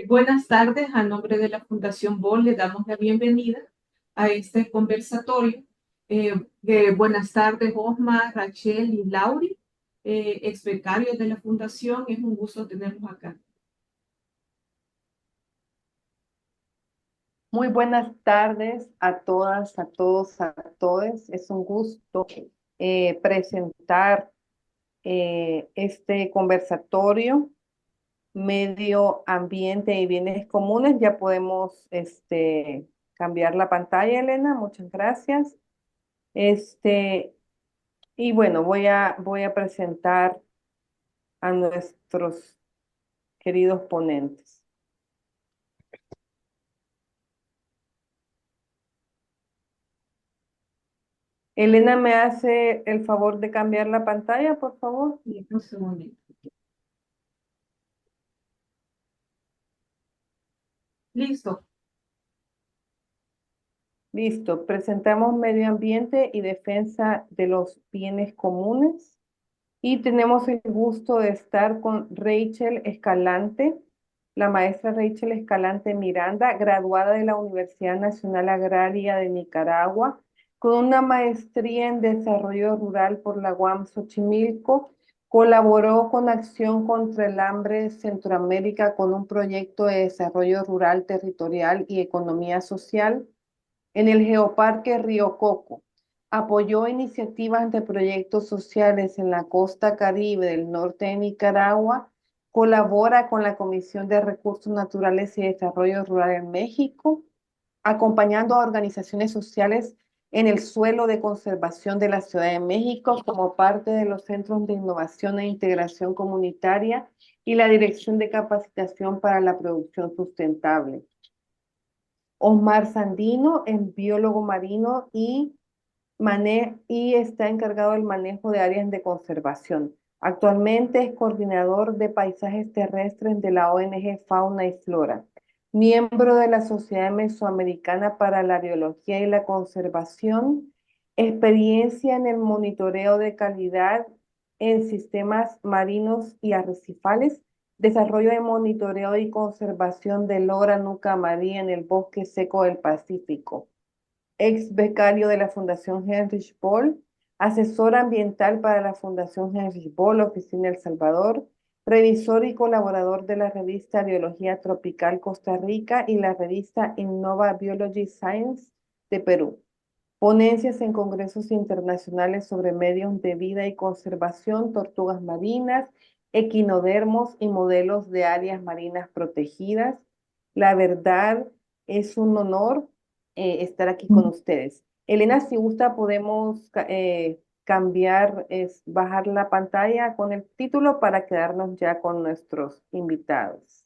Buenas tardes, a nombre de la Fundación BOL le damos la bienvenida a este conversatorio. Buenas tardes, Osma, Rachel y Lauri, ex becarios de la Fundación. Es un gusto tenerlos acá. Muy buenas tardes a todas, a todos, a todos. Es un gusto presentar este conversatorio, Medio Ambiente y Bienes Comunes. Ya podemos cambiar la pantalla, Elena. Muchas gracias. Este, y bueno, voy a presentar a nuestros queridos ponentes. Elena, ¿me hace el favor de cambiar la pantalla, por favor? Y un segundito. Listo. Listo, presentamos medio ambiente y defensa de los bienes comunes y tenemos el gusto de estar con Rachel Escalante, la maestra Rachel Escalante Miranda, graduada de la Universidad Nacional Agraria de Nicaragua, con una maestría en desarrollo rural por la UAM Xochimilco. Colaboró con Acción contra el Hambre Centroamérica con un proyecto de desarrollo rural territorial y economía social en el Geoparque Río Coco. Apoyó iniciativas de proyectos sociales en la costa caribe del norte de Nicaragua. Colabora con la Comisión de Recursos Naturales y Desarrollo Rural en México, acompañando a organizaciones sociales en el suelo de conservación de la Ciudad de México como parte de los Centros de Innovación e Integración Comunitaria y la Dirección de Capacitación para la Producción Sustentable. Osmar Sandino es biólogo marino y está encargado del manejo de áreas de conservación. Actualmente es coordinador de paisajes terrestres de la ONG Fauna y Flora, miembro de la Sociedad Mesoamericana para la Biología y la Conservación, experiencia en el monitoreo de calidad en sistemas marinos y arrecifales, desarrollo de monitoreo y conservación de lora nuca amarilla en el bosque seco del Pacífico, ex becario de la Fundación Heinrich Böll, asesor ambiental para la Fundación Heinrich Böll, Oficina El Salvador, revisor y colaborador de la revista Biología Tropical Costa Rica y la revista Innova Biology Science de Perú. Ponencias en congresos internacionales sobre medios de vida y conservación, tortugas marinas, equinodermos y modelos de áreas marinas protegidas. La verdad, es un honor estar aquí con ustedes. Elena, si gusta, podemos cambiar, bajar la pantalla con el título para quedarnos ya con nuestros invitados.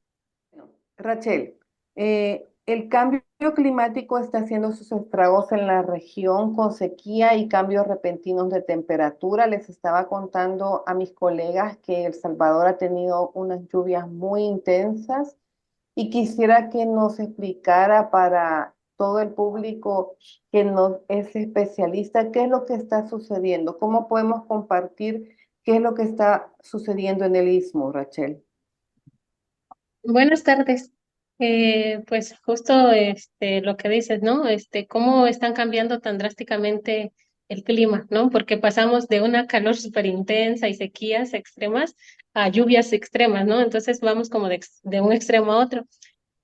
Bueno, Rachel, el cambio climático está haciendo sus estragos en la región con sequía y cambios repentinos de temperatura. Les estaba contando a mis colegas que El Salvador ha tenido unas lluvias muy intensas y quisiera que nos explicara para todo el público que no es especialista qué es lo que está sucediendo, cómo podemos compartir qué es lo que está sucediendo en el Istmo, Rachel. Buenas tardes. Pues justo lo que dices, ¿no? Cómo están cambiando tan drásticamente el clima, ¿no? Porque pasamos de una calor súper intensa y sequías extremas a lluvias extremas, ¿no? Entonces vamos como de un extremo a otro.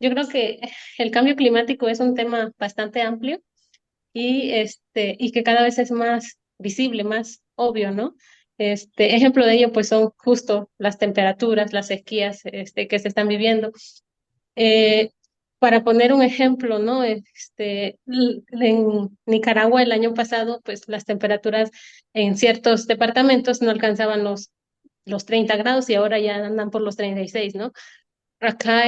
Yo creo que el cambio climático es un tema bastante amplio y que cada vez es más visible, más obvio, ¿no? Ejemplo de ello, pues son justo las temperaturas, las sequías, que se están viviendo. Eh, para poner un ejemplo, ¿no? En Nicaragua el año pasado, pues las temperaturas en ciertos departamentos no alcanzaban los 30 grados y ahora ya andan por los 36, ¿no? Acá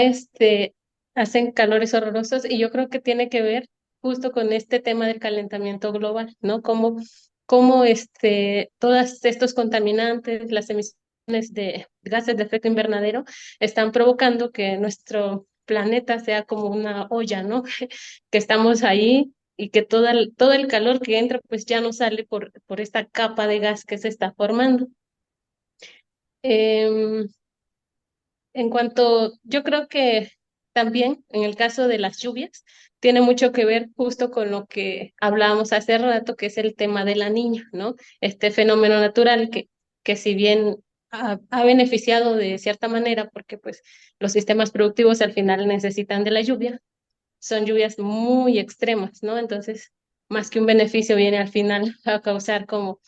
hacen calores horrorosos y yo creo que tiene que ver justo con este tema del calentamiento global, ¿no? Como todos estos contaminantes, las emisiones de gases de efecto invernadero están provocando que nuestro planeta sea como una olla, ¿no? Que estamos ahí y que todo el calor que entra pues ya no sale por esta capa de gas que se está formando. Em, yo creo que también en el caso de las lluvias, tiene mucho que ver justo con lo que hablábamos hace rato, que es el tema de la niña, ¿no? Este fenómeno natural que si bien ha beneficiado de cierta manera, porque pues los sistemas productivos al final necesitan de la lluvia, son lluvias muy extremas, ¿no? Entonces, más que un beneficio, viene al final a causar como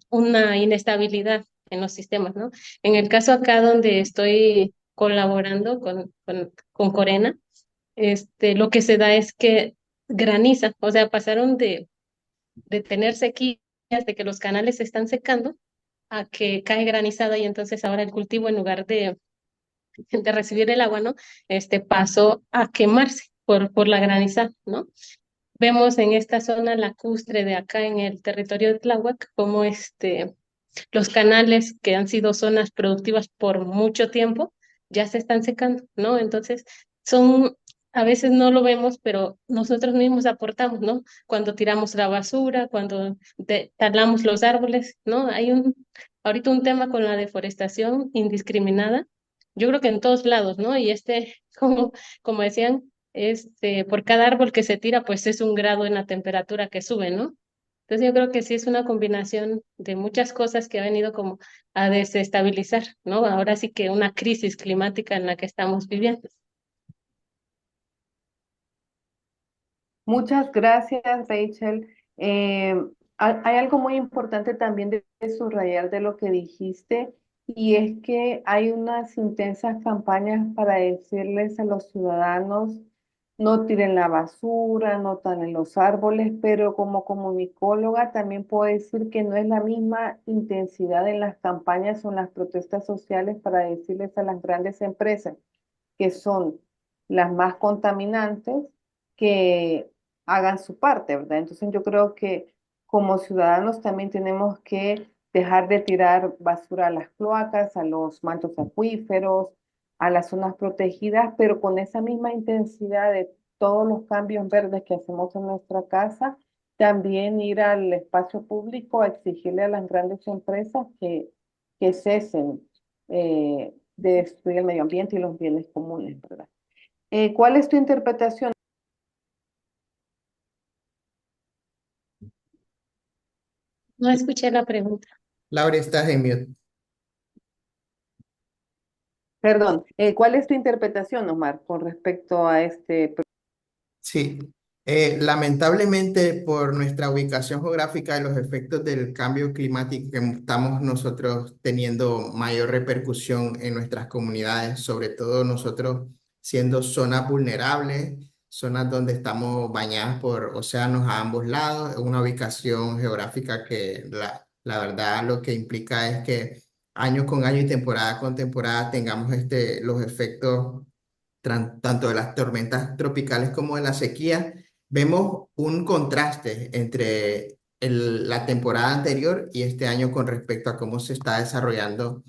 una inestabilidad en los sistemas, ¿no? En el caso acá donde estoy colaborando con Corena, lo que se da es que graniza, o sea, pasaron de tener sequías, de que los canales se están secando, a que cae granizada y entonces ahora el cultivo en lugar de recibir el agua, ¿no? Pasó a quemarse por la granizada, ¿no? Vemos en esta zona lacustre de acá en el territorio de Tláhuac, como los canales que han sido zonas productivas por mucho tiempo ya se están secando, ¿no? Entonces, son, a veces no lo vemos, pero nosotros mismos aportamos, ¿no? Cuando tiramos la basura, cuando talamos los árboles, ¿no? Ahorita un tema con la deforestación indiscriminada, yo creo que en todos lados, ¿no? Y como decían, por cada árbol que se tira, pues es un grado en la temperatura que sube, ¿no? Entonces yo creo que sí es una combinación de muchas cosas que ha venido como a desestabilizar, ¿no? Ahora sí que una crisis climática en la que estamos viviendo. Muchas gracias, Rachel. Eh, hay algo muy importante también de subrayar de lo que dijiste, y es que hay unas intensas campañas para decirles a los ciudadanos: no tiren la basura, no talen los árboles, pero como comunicóloga también puedo decir que no es la misma intensidad en las campañas o en las protestas sociales para decirles a las grandes empresas, que son las más contaminantes, que hagan su parte, ¿verdad? Entonces yo creo que como ciudadanos también tenemos que dejar de tirar basura a las cloacas, a los mantos acuíferos, a las zonas protegidas, pero con esa misma intensidad de todos los cambios verdes que hacemos en nuestra casa, también ir al espacio público a exigirle a las grandes empresas que cesen de destruir el medio ambiente y los bienes comunes, ¿verdad? ¿Cuál es tu interpretación? No escuché la pregunta. Laura, estás en mute. Perdón, ¿cuál es tu interpretación, Omar, con respecto a este? Sí, lamentablemente por nuestra ubicación geográfica y los efectos del cambio climático que estamos nosotros teniendo mayor repercusión en nuestras comunidades, sobre todo nosotros siendo zonas vulnerables, zonas donde estamos bañadas por océanos a ambos lados, una ubicación geográfica que la verdad lo que implica es que año con año y temporada con temporada tengamos los efectos tanto de las tormentas tropicales como de la sequía. Vemos un contraste entre la temporada anterior y este año con respecto a cómo se está desarrollando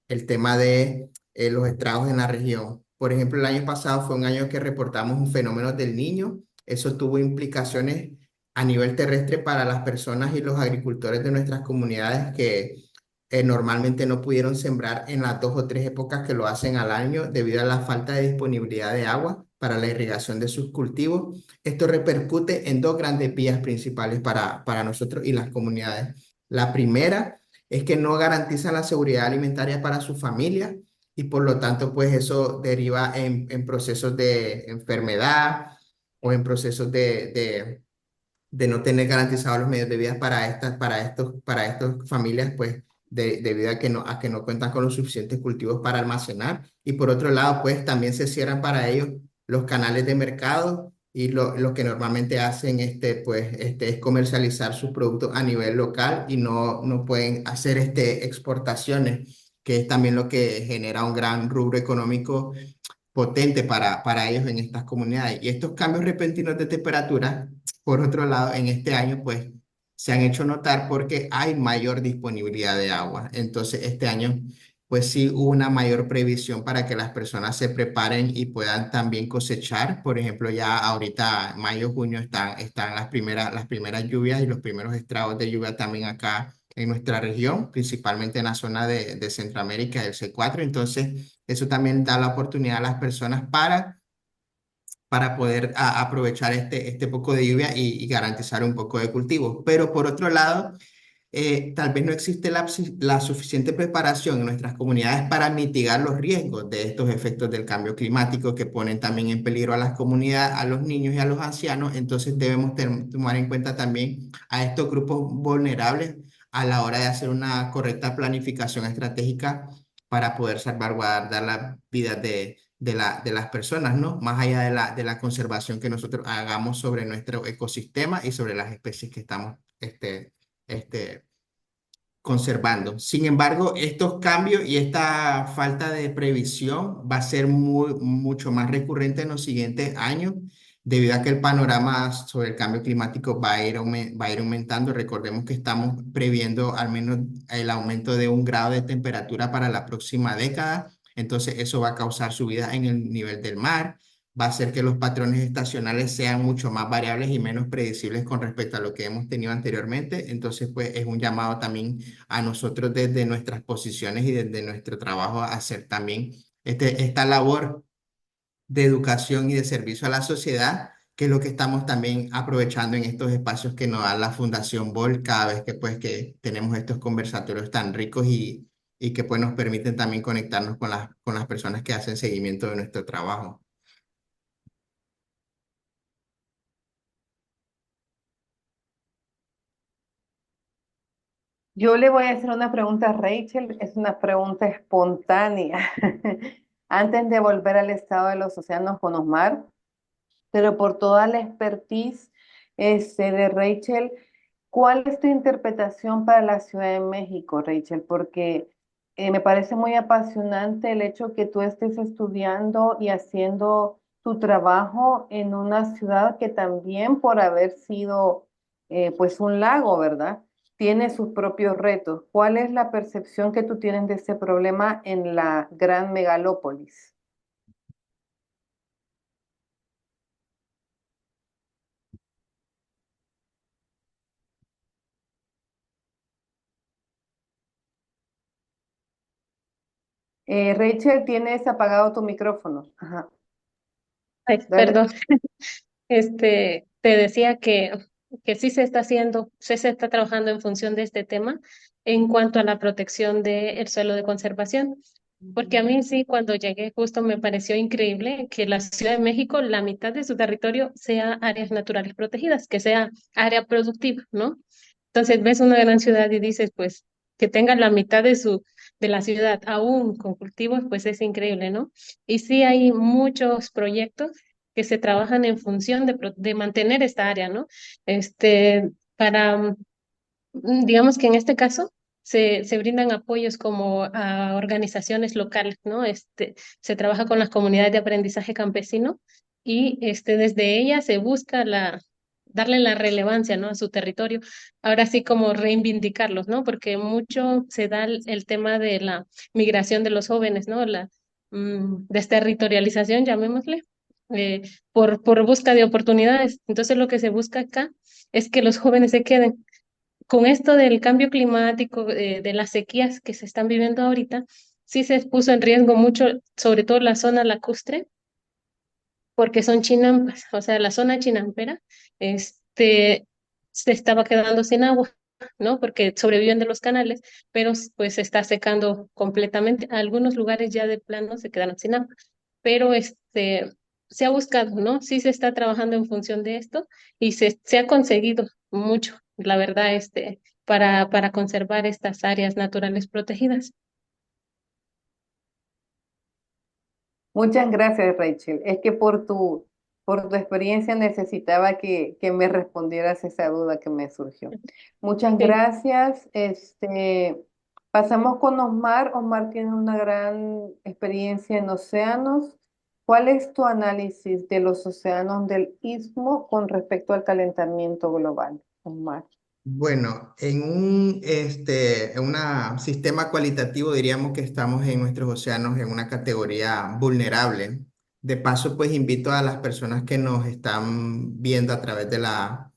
el tema de los estragos en la región. Por ejemplo, el año pasado fue un año que reportamos un fenómeno del Niño. Eso tuvo implicaciones a nivel terrestre para las personas y los agricultores de nuestras comunidades que normalmente no pudieron sembrar en las 2 o 3 épocas que lo hacen al año debido a la falta de disponibilidad de agua para la irrigación de sus cultivos. Esto repercute en dos grandes vías principales para nosotros y las comunidades. La primera es que no garantizan la seguridad alimentaria para su familia y por lo tanto pues eso deriva en procesos de enfermedad o en procesos de no tener garantizados los medios de vida para estas familias, pues debido a que no cuentan con los suficientes cultivos para almacenar. Y por otro lado, pues también se cierran para ellos los canales de mercado y lo que normalmente hacen es comercializar sus productos a nivel local y no pueden hacer exportaciones, que es también lo que genera un gran rubro económico potente para ellos en estas comunidades. Y estos cambios repentinos de temperatura, por otro lado, en este año, pues se han hecho notar porque hay mayor disponibilidad de agua. Entonces, este año, pues sí hubo una mayor previsión para que las personas se preparen y puedan también cosechar. Por ejemplo, ya ahorita, mayo, junio, están las primeras lluvias y los primeros estragos de lluvia también acá en nuestra región, principalmente en la zona de Centroamérica, del C4. Entonces, eso también da la oportunidad a las personas para poder aprovechar este poco de lluvia y garantizar un poco de cultivo. Pero por otro lado, tal vez no existe la suficiente preparación en nuestras comunidades para mitigar los riesgos de estos efectos del cambio climático que ponen también en peligro a las comunidades, a los niños y a los ancianos. Entonces debemos tomar en cuenta también a estos grupos vulnerables a la hora de hacer una correcta planificación estratégica para poder salvaguardar las vidas de las personas, ¿no? Más allá de la conservación que nosotros hagamos sobre nuestro ecosistema y sobre las especies que estamos este, conservando. Sin embargo, estos cambios y esta falta de previsión va a ser mucho más recurrente en los siguientes años, debido a que el panorama sobre el cambio climático va a ir aumentando. Recordemos que estamos previendo al menos el aumento de 1 grado de temperatura para la próxima década. Entonces, eso va a causar subida en el nivel del mar, va a hacer que los patrones estacionales sean mucho más variables y menos predecibles con respecto a lo que hemos tenido anteriormente. Entonces, pues es un llamado también a nosotros desde nuestras posiciones y desde nuestro trabajo a hacer también esta labor de educación y de servicio a la sociedad, que es lo que estamos también aprovechando en estos espacios que nos da la Fundación BOL cada vez que pues que tenemos estos conversatorios tan ricos y que pues nos permiten también conectarnos con las personas que hacen seguimiento de nuestro trabajo. Yo le voy a hacer una pregunta a Rachel, es una pregunta espontánea. Antes de volver al estado de los océanos con Osmar, pero por toda la expertise de Rachel, ¿cuál es tu interpretación para la Ciudad de México, Rachel? Porque me parece muy apasionante el hecho que tú estés estudiando y haciendo tu trabajo en una ciudad que también por haber sido pues un lago, ¿verdad? Tiene sus propios retos. ¿Cuál es la percepción que tú tienes de este problema en la gran megalópolis? Rachel, tienes apagado tu micrófono. Ajá, Ay, dale. perdón. Te decía que sí se está haciendo, sí se está trabajando en función de este tema en cuanto a la protección del suelo de conservación. Porque a mí sí, cuando llegué justo me pareció increíble que la Ciudad de México, la mitad de su territorio sea áreas naturales protegidas, que sea área productiva, ¿no? Entonces ves una gran ciudad y dices, pues, que tenga la mitad de la ciudad aún con cultivos, pues es increíble, ¿no? Y sí hay muchos proyectos que se trabajan en función de mantener esta área, ¿no? Para digamos que en este caso se brindan apoyos como a organizaciones locales, ¿no? Se trabaja con las comunidades de aprendizaje campesino y desde ellas se busca darle la relevancia, ¿no? A su territorio. Ahora sí como reivindicarlos, ¿no? Porque mucho se da el tema de la migración de los jóvenes, ¿no? La desterritorialización, llamémosle, eh, por busca de oportunidades. Entonces lo que se busca acá es que los jóvenes se queden con esto del cambio climático, de las sequías que se están viviendo ahorita, sí se puso en riesgo mucho, sobre todo la zona lacustre, porque son chinampas, o sea, la zona chinampera, se estaba quedando sin agua, ¿no? Porque sobreviven de los canales, pero pues se está secando completamente. Algunos lugares ya de plano se quedaron sin agua, pero se ha buscado, ¿no? Sí se está trabajando en función de esto y se ha conseguido mucho, la verdad, para conservar estas áreas naturales protegidas. Muchas gracias, Rachel. Es que por tu experiencia necesitaba que me respondieras esa duda que me surgió. Muchas Sí. gracias. Pasamos con Osmar. Osmar tiene una gran experiencia en océanos. ¿Cuál es tu análisis de los océanos del Istmo con respecto al calentamiento global, Osmar? Bueno, en un sistema cualitativo diríamos que estamos en nuestros océanos en una categoría vulnerable. De paso, pues invito a las personas que nos están viendo a través de la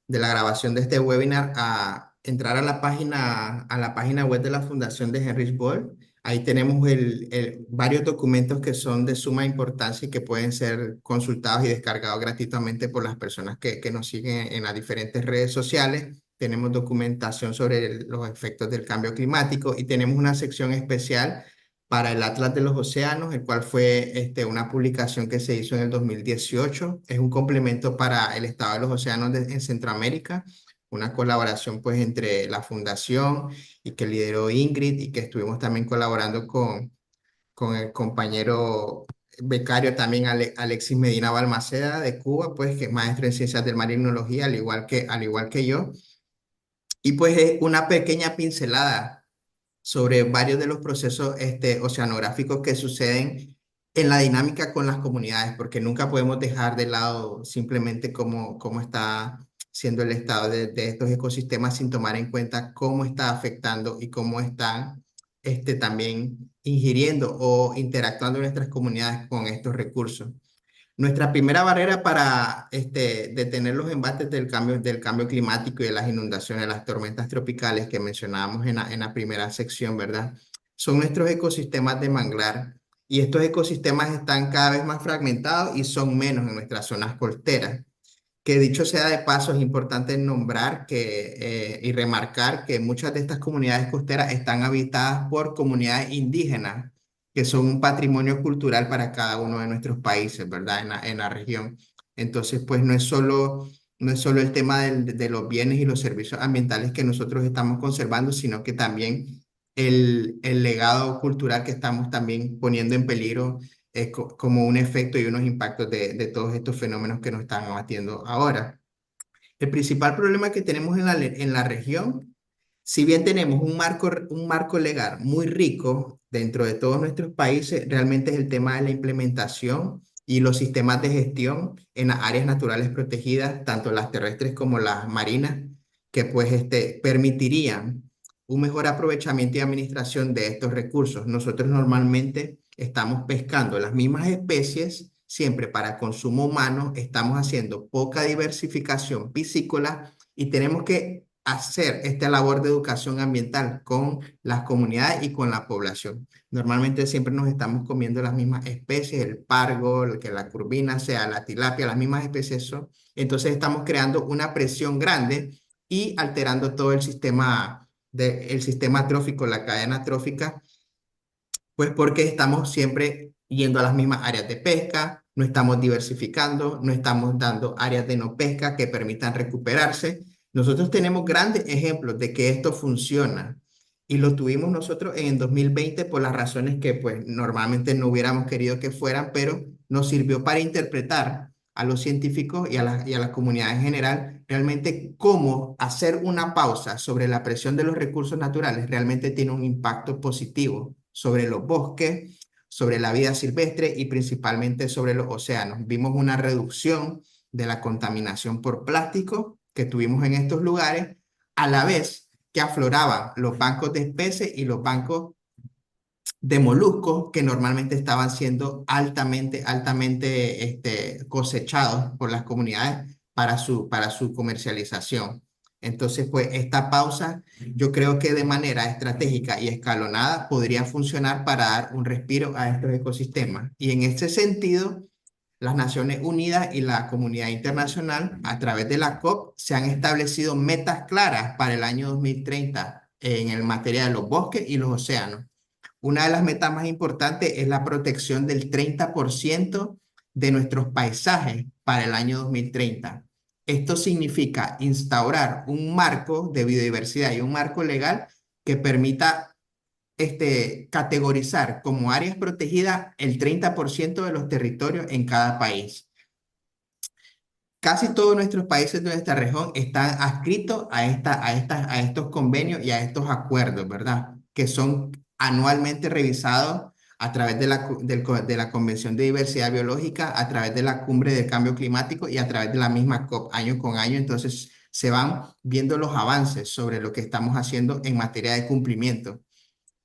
grabación de este webinar a entrar a la página web de la Fundación de Heinrich Böll. Ahí tenemos varios documentos que son de suma importancia y que pueden ser consultados y descargados gratuitamente por las personas que nos siguen en las diferentes redes sociales. Tenemos documentación sobre los efectos del cambio climático y tenemos una sección especial para el Atlas de los Océanos, el cual fue una publicación que se hizo en el 2018. Es un complemento para el estado de los océanos en Centroamérica, una colaboración pues entre la Fundación y que lideró Ingrid y que estuvimos también colaborando con el compañero becario también Alexis Medina Balmaceda de Cuba, pues que es maestro en Ciencias del Mar y Tecnología, al igual que yo. Y pues es una pequeña pincelada sobre varios de los procesos oceanográficos que suceden en la dinámica con las comunidades, porque nunca podemos dejar de lado simplemente cómo está siendo el estado de estos ecosistemas sin tomar en cuenta cómo está afectando y cómo están también ingiriendo o interactuando nuestras comunidades con estos recursos. Nuestra primera barrera para detener los embates del cambio climático y de las inundaciones, las tormentas tropicales que mencionábamos en la primera sección, ¿verdad? Son nuestros ecosistemas de manglar. Y estos ecosistemas están cada vez más fragmentados y son menos en nuestras zonas costeras. Que dicho sea de paso, es importante nombrar y remarcar que muchas de estas comunidades costeras están habitadas por comunidades indígenas, que son un patrimonio cultural para cada uno de nuestros países, ¿verdad? En la región. Entonces, pues no es solo el tema de los bienes y los servicios ambientales que nosotros estamos conservando, sino que también el legado cultural que estamos también poniendo en peligro como un efecto y unos impactos de todos estos fenómenos que nos están abatiendo ahora. El principal problema que tenemos en la región, si bien tenemos un marco legal muy rico dentro de todos nuestros países, realmente es el tema de la implementación y los sistemas de gestión en las áreas naturales protegidas, tanto las terrestres como las marinas, que pues permitirían un mejor aprovechamiento y administración de estos recursos. Nosotros normalmente estamos pescando las mismas especies siempre para consumo humano, estamos haciendo poca diversificación piscícola y tenemos que hacer esta labor de educación ambiental con las comunidades y con la población. Normalmente siempre nos estamos comiendo las mismas especies, el pargo, que la curvina, sea la tilapia, las mismas especies son. Entonces estamos creando una presión grande y alterando todo el sistema trófico, la cadena trófica, pues porque estamos siempre yendo a las mismas áreas de pesca, no estamos diversificando, no estamos dando áreas de no pesca que permitan recuperarse. Nosotros tenemos grandes ejemplos de que esto funciona y lo tuvimos nosotros en el 2020 por las razones que pues normalmente no hubiéramos querido que fueran, pero nos sirvió para interpretar a los científicos y a la comunidad en general realmente cómo hacer una pausa sobre la presión de los recursos naturales realmente tiene un impacto positivo sobre los bosques, sobre la vida silvestre y principalmente sobre los océanos. Vimos una reducción de la contaminación por plástico que tuvimos en estos lugares, a la vez que afloraban los bancos de especies y los bancos de moluscos que normalmente estaban siendo altamente cosechados por las comunidades para su comercialización. Entonces, pues esta pausa yo creo que de manera estratégica y escalonada podría funcionar para dar un respiro a estos ecosistemas. Y en este sentido, las Naciones Unidas y la comunidad internacional, a través de la COP, se han establecido metas claras para el año 2030 en materia de los bosques y los océanos. Una de las metas más importantes es la protección del 30% de nuestros paisajes para el año 2030. Esto significa instaurar un marco de biodiversidad y un marco legal que permita categorizar como áreas protegidas el 30% de los territorios en cada país. Casi todos nuestros países de nuestra región están adscritos a estos convenios y a estos acuerdos, ¿verdad? Que son anualmente revisados a través de la Convención de Diversidad Biológica, a través de la Cumbre del Cambio Climático y a través de la misma COP año con año. Entonces se van viendo los avances sobre lo que estamos haciendo en materia de cumplimiento.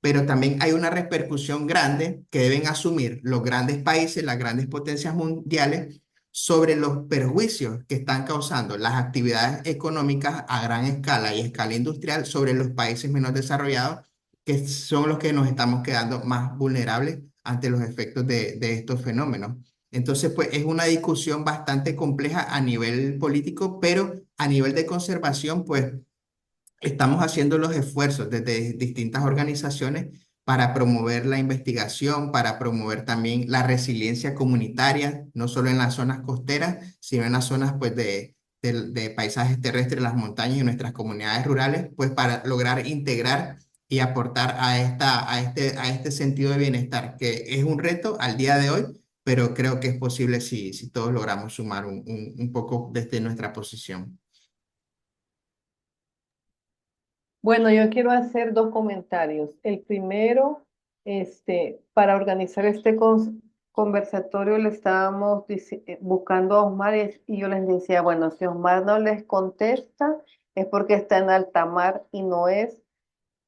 Pero también hay una repercusión grande que deben asumir los grandes países, las grandes potencias mundiales, sobre los perjuicios que están causando las actividades económicas a gran escala y escala industrial sobre los países menos desarrollados, que son los que nos estamos quedando más vulnerables ante los efectos de estos fenómenos. Entonces, pues es una discusión bastante compleja a nivel político, pero a nivel de conservación, pues estamos haciendo los esfuerzos desde distintas organizaciones para promover la investigación, para promover también la resiliencia comunitaria, no solo en las zonas costeras, sino en las zonas pues, de paisajes terrestres, las montañas y nuestras comunidades rurales, pues para lograr integrar y aportar a este sentido de bienestar, que es un reto al día de hoy, pero creo que es posible si todos logramos sumar un poco desde nuestra posición. Bueno, yo quiero hacer dos comentarios. El primero, para organizar este conversatorio le estábamos buscando a Osmar y yo les decía, bueno, si Osmar no les contesta es porque está en alta mar y no es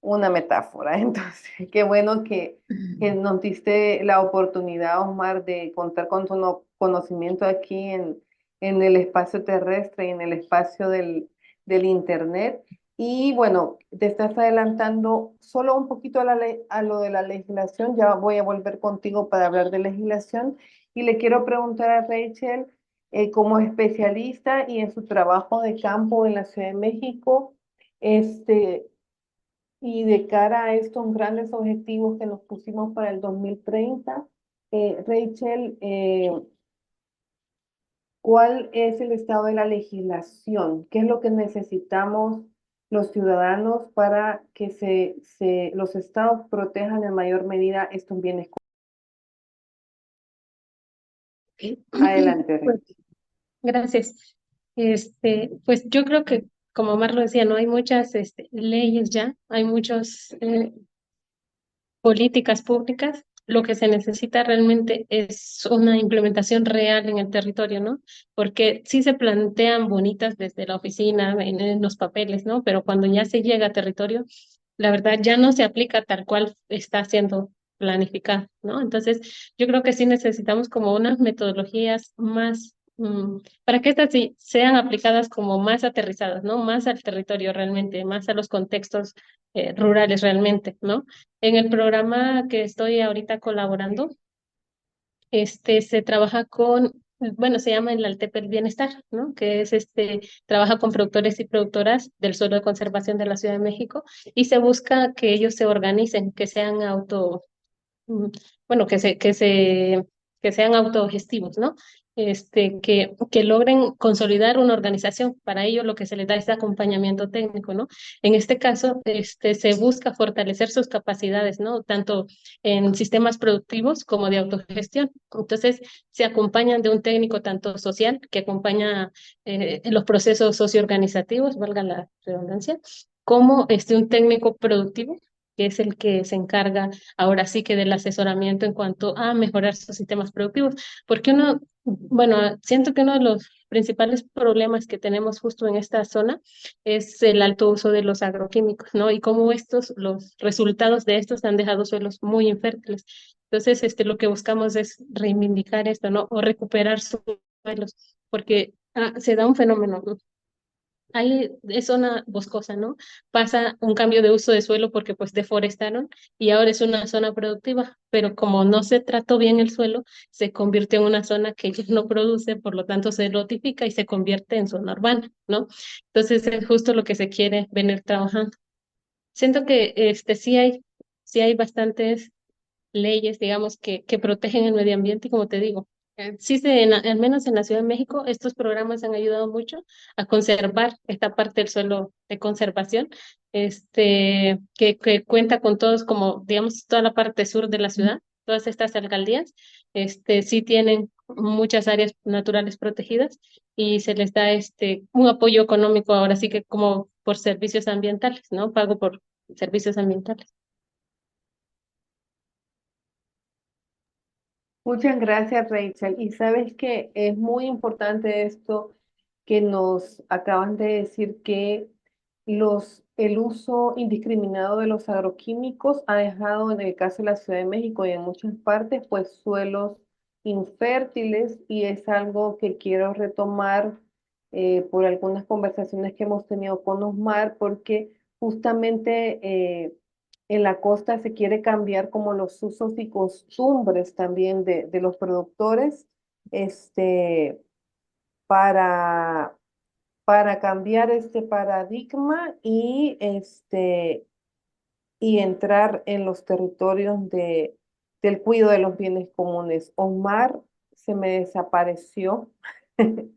una metáfora. Entonces, qué bueno que nos diste la oportunidad, Osmar, de contar con tu conocimiento aquí en el espacio terrestre y en el espacio del Internet. Y bueno, te estás adelantando solo un poquito a lo de la legislación. Ya voy a volver contigo para hablar de legislación. Y le quiero preguntar a Rachel, como especialista y en su trabajo de campo en la Ciudad de México, este, y de cara a estos grandes objetivos que nos pusimos para el 2030, Rachel, ¿cuál es el estado de la legislación? ¿Qué es lo que necesitamos los ciudadanos para que los estados protejan en mayor medida estos bienes? Adelante, Pues, Rachel. gracias. Pues yo creo que, como Marlo decía, no hay muchas leyes ya, hay muchos políticas públicas. Lo que se necesita realmente es una implementación real en el territorio, ¿no? Porque sí se plantean bonitas desde la oficina, en los papeles, ¿no? Pero cuando ya se llega a territorio, la verdad ya no se aplica tal cual está siendo planificado, ¿no? Entonces, yo creo que sí necesitamos como unas metodologías más, para que estas sí sean aplicadas como más aterrizadas, ¿no? Más al territorio realmente, más a los contextos rurales realmente, ¿no? En el programa que estoy ahorita colaborando, se trabaja con, bueno, se llama el Altepe Bienestar, ¿no? Que es trabaja con productores y productoras del suelo de conservación de la Ciudad de México y se busca que ellos se organicen, que sean mm, bueno, que sean autogestivos, ¿no? Que logren consolidar una organización. Para ello, lo que se les da es acompañamiento técnico, ¿no? En este caso, se busca fortalecer sus capacidades, ¿no? Tanto en sistemas productivos como de autogestión. Entonces, se acompañan de un técnico tanto social, que acompaña en los procesos socioorganizativos, valga la redundancia, como un técnico productivo, que es el que se encarga ahora sí que del asesoramiento en cuanto a mejorar sus sistemas productivos, porque bueno, siento que uno de los principales problemas que tenemos justo en esta zona es el alto uso de los agroquímicos, ¿no? Y cómo los resultados de estos han dejado suelos muy infértiles. Entonces, lo que buscamos es reivindicar esto, ¿no? O recuperar suelos, porque se da un fenómeno, ¿no? Ahí es zona boscosa, ¿no? Pasa un cambio de uso de suelo porque pues deforestaron y ahora es una zona productiva, pero como no se trató bien el suelo, se convierte en una zona que ya no produce, por lo tanto se lotifica y se convierte en zona urbana, ¿no? Entonces es justo lo que se quiere venir trabajando. Siento que sí hay bastantes leyes, digamos, que protegen el medio ambiente y como te digo, al menos en la Ciudad de México, estos programas han ayudado mucho a conservar esta parte del suelo de conservación, que cuenta con todos, como digamos, toda la parte sur de la ciudad, todas estas alcaldías, sí tienen muchas áreas naturales protegidas y se les da un apoyo económico ahora sí que como por servicios ambientales, ¿no? Pago por servicios ambientales. Muchas gracias, Rachel. Y sabes que es muy importante esto que nos acaban de decir que el uso indiscriminado de los agroquímicos ha dejado, en el caso de la Ciudad de México y en muchas partes, pues suelos infértiles y es algo que quiero retomar por algunas conversaciones que hemos tenido con Osmar, porque justamente en la costa se quiere cambiar como los usos y costumbres también de los productores, este, para, para cambiar este paradigma y entrar en los territorios del cuidado de los bienes comunes. Omar se me desapareció. Aquí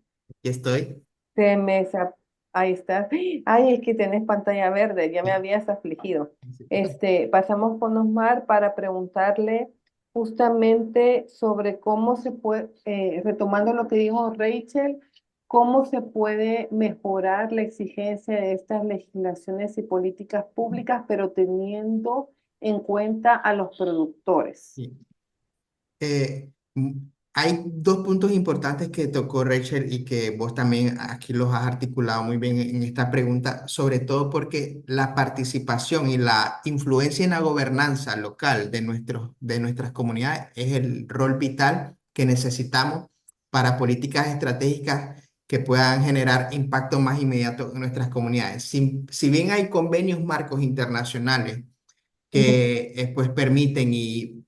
estoy. Se me desa- Ahí está. Ay, es que tenés pantalla verde, ya me habías afligido. Pasamos con Osmar para preguntarle justamente sobre cómo se puede, retomando lo que dijo Rachel, cómo se puede mejorar la exigencia de estas legislaciones y políticas públicas, pero teniendo en cuenta a los productores. Sí. Eh, mm, Hay dos puntos importantes que tocó Rachel y que vos también aquí los has articulado muy bien en esta pregunta, sobre todo porque la participación y la influencia en la gobernanza local de nuestras comunidades es el rol vital que necesitamos para políticas estratégicas que puedan generar impacto más inmediato en nuestras comunidades. Si bien hay convenios marcos internacionales Ujú. que pues permiten y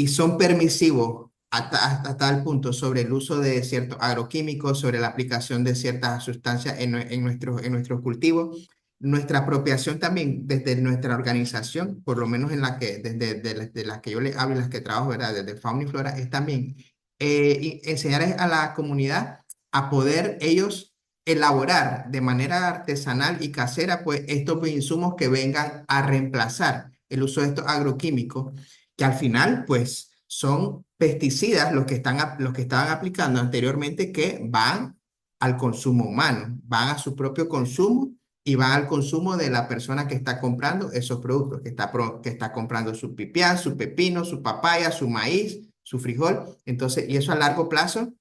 son permisivos hasta tal punto sobre el uso de ciertos agroquímicos, sobre la aplicación de ciertas sustancias en nuestros cultivos. Nuestra apropiación también desde nuestra organización, por lo menos en la que, desde de las que yo le hablo y las que trabajo, ¿verdad? Desde Fauna y Flora, es también enseñar a la comunidad a poder ellos elaborar de manera artesanal y casera, pues estos insumos que vengan a reemplazar el uso de estos agroquímicos que al final, pues, son pesticidas los que estaban aplicando anteriormente que van al consumo humano, van a su propio consumo y van al consumo de la persona que está comprando esos productos, que está comprando su pipián, su pepino, su papaya, su maíz, su frijol. Entonces, y eso a largo plazo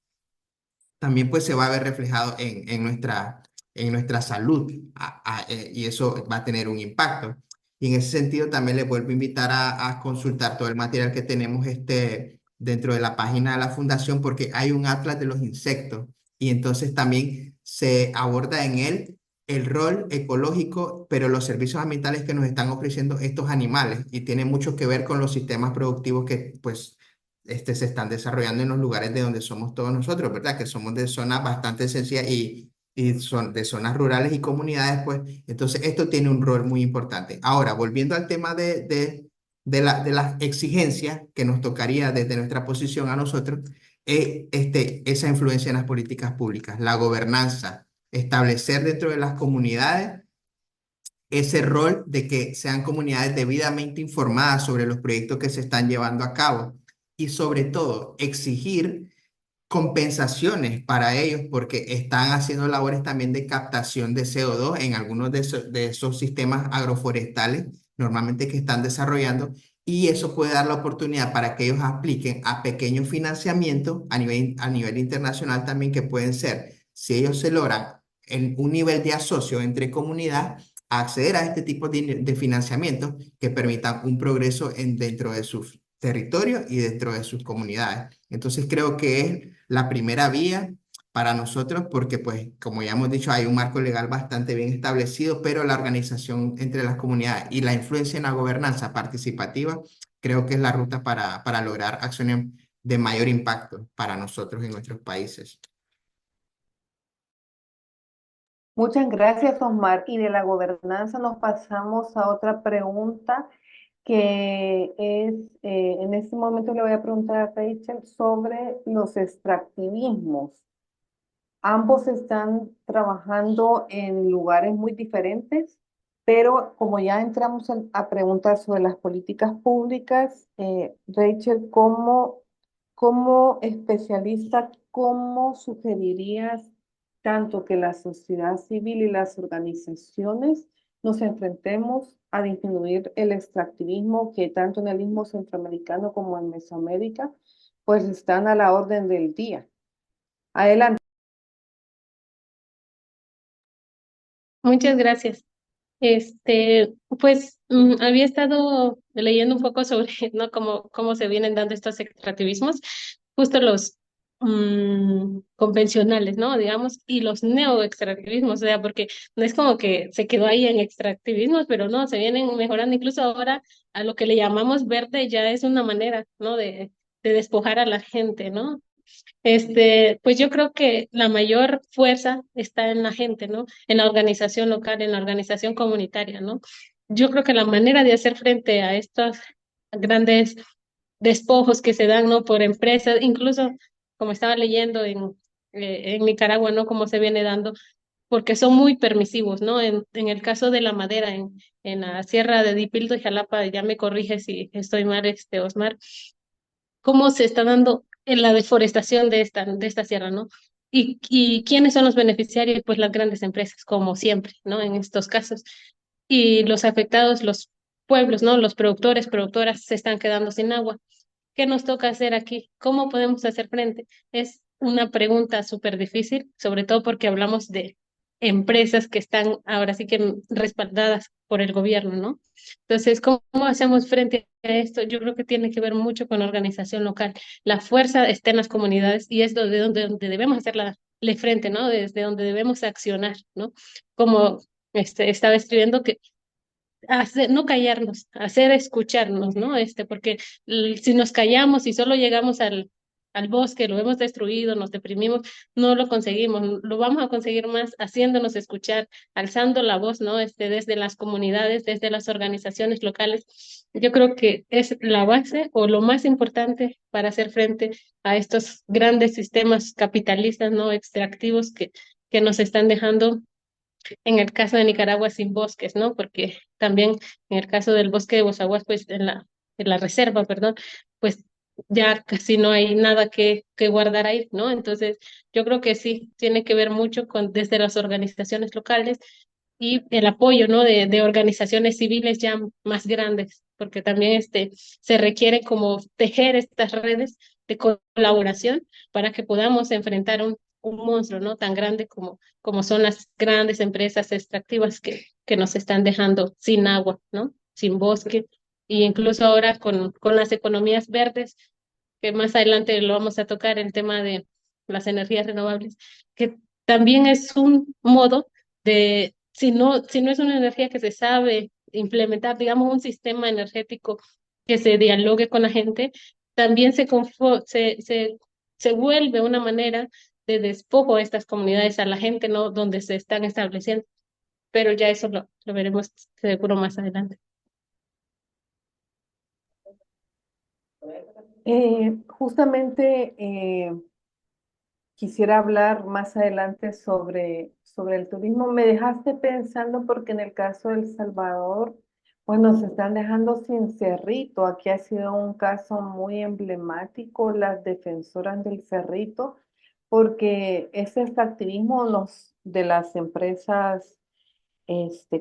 también pues se va a ver reflejado en nuestra salud y eso va a tener un impacto. Y en ese sentido también les vuelvo a invitar a consultar todo el material que tenemos dentro de la página de la fundación porque hay un atlas de los insectos y entonces también se aborda en él el rol ecológico, pero los servicios ambientales que nos están ofreciendo estos animales y tiene mucho que ver con los sistemas productivos que pues se están desarrollando en los lugares de donde somos todos nosotros, ¿verdad? Que somos de zonas bastante sencillas y son de zonas rurales y comunidades, pues, entonces esto tiene un rol muy importante. Ahora, volviendo al tema de las exigencias que nos tocaría desde nuestra posición a nosotros, esa influencia en las políticas públicas, la gobernanza, establecer dentro de las comunidades ese rol de que sean comunidades debidamente informadas sobre los proyectos que se están llevando a cabo y sobre todo exigir compensaciones para ellos porque están haciendo labores también de captación de CO2 en algunos de esos sistemas agroforestales normalmente que están desarrollando y eso puede dar la oportunidad para que ellos apliquen a pequeños financiamientos a nivel internacional también que pueden ser, si ellos se logran en un nivel de asocio entre comunidad, acceder a este tipo de financiamiento que permitan un progreso dentro de sus territorios y dentro de sus comunidades. Entonces creo que es la primera vía para nosotros porque, pues, como ya hemos dicho, hay un marco legal bastante bien establecido, pero la organización entre las comunidades y la influencia en la gobernanza participativa creo que es la ruta para lograr acciones de mayor impacto para nosotros en nuestros países. Muchas gracias, Osmar. Y de la gobernanza nos pasamos a otra pregunta que es, en este momento le voy a preguntar a Rachel sobre los extractivismos. Ambos están trabajando en lugares muy diferentes, pero como ya entramos a preguntar sobre las políticas públicas, Rachel, como especialista, ¿cómo sugerirías tanto que la sociedad civil y las organizaciones nos enfrentemos a disminuir el extractivismo que tanto en el Istmo Centroamericano como en Mesoamérica, pues están a la orden del día? Adelante. Muchas gracias. Pues había estado leyendo un poco sobre, ¿no? Cómo se vienen dando estos extractivismos justo los convencionales, ¿no? Digamos, y los neoextractivismos, o sea, porque no es como que se quedó ahí en extractivismos, pero no, se vienen mejorando, incluso ahora a lo que le llamamos verde ya es una manera, ¿no? De despojar a la gente, ¿no? Pues yo creo que la mayor fuerza está en la gente, ¿no? En la organización local, en la organización comunitaria, ¿no? Yo creo que la manera de hacer frente a estos grandes despojos que se dan, ¿no? Por empresas, incluso como estaba leyendo en Nicaragua, ¿no? Cómo se viene dando, porque son muy permisivos, ¿no? En el caso de la madera, en la sierra de Dipildo y Jalapa, ya me corrige si estoy mal, Osmar, cómo se está dando en la deforestación de esta sierra, ¿no? Y quiénes son los beneficiarios, pues las grandes empresas, como siempre, ¿no? En estos casos. Y los afectados, los pueblos, ¿no? Los productores, productoras se están quedando sin agua. ¿Qué nos toca hacer aquí? ¿Cómo podemos hacer frente? Es una pregunta súper difícil, sobre todo porque hablamos de empresas que están ahora sí que respaldadas por el gobierno, ¿no? Entonces, ¿cómo hacemos frente a esto? Yo creo que tiene que ver mucho con la organización local. La fuerza está en las comunidades y es donde debemos hacerle frente, ¿no? Desde donde debemos accionar, ¿no? Como estaba escribiendo que no callarnos, hacer escucharnos, ¿no? Porque si nos callamos y solo llegamos al bosque, lo hemos destruido, nos deprimimos, no lo conseguimos, lo vamos a conseguir más haciéndonos escuchar, alzando la voz, ¿no? Desde las comunidades, desde las organizaciones locales. Yo creo que es la base o lo más importante para hacer frente a estos grandes sistemas capitalistas, ¿no? Extractivos que nos están dejando en el caso de Nicaragua sin bosques, ¿no? Porque también en el caso del bosque de Bozaguas, pues en la reserva, perdón, pues ya casi no hay nada que guardar ahí, ¿no? Entonces, yo creo que sí, tiene que ver mucho con desde las organizaciones locales y el apoyo, ¿no? De organizaciones civiles ya más grandes, porque también se requiere como tejer estas redes de colaboración para que podamos enfrentar un monstruo, ¿no? Tan grande como son las grandes empresas extractivas que nos están dejando sin agua, ¿no? Sin bosque, y incluso ahora con las economías verdes, que más adelante lo vamos a tocar, el tema de las energías renovables, que también es un modo de, si no es una energía que se sabe implementar, digamos, un sistema energético que se dialogue con la gente, también se vuelve una manera de despojo a estas comunidades, a la gente, ¿no? Donde se están estableciendo. Pero ya eso lo veremos seguro más adelante. Justamente quisiera hablar más adelante sobre el turismo. Me dejaste pensando porque en el caso de El Salvador, pues nos están dejando sin cerrito. Aquí ha sido un caso muy emblemático, las defensoras del cerrito, porque ese extractivismo de las empresas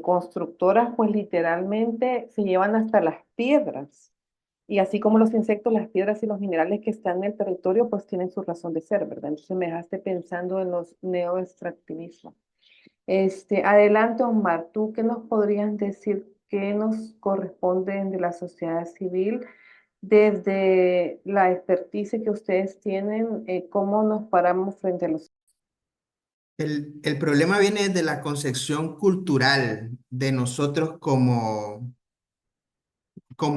constructoras, pues literalmente se llevan hasta las piedras. Y así como los insectos, las piedras y los minerales que están en el territorio, pues tienen su razón de ser, ¿verdad? Entonces me dejaste pensando en los neoextractivismos. Adelante, Omar, ¿tú qué nos podrías decir? ¿Qué nos corresponde de la sociedad civil desde la expertise que ustedes tienen? ¿Cómo nos paramos frente a los... El problema viene de la concepción cultural de nosotros como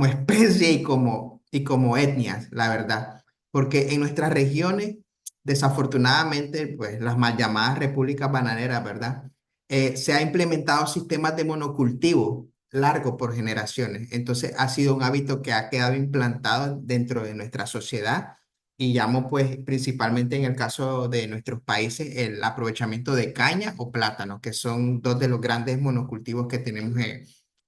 especie y como etnias, la verdad. Porque en nuestras regiones, desafortunadamente, pues las mal llamadas repúblicas bananeras, ¿verdad? Se ha implementado sistemas de monocultivo largo por generaciones. Entonces ha sido un hábito que ha quedado implantado dentro de nuestra sociedad y llamo pues principalmente en el caso de nuestros países el aprovechamiento de caña o plátano, que son dos de los grandes monocultivos que tenemos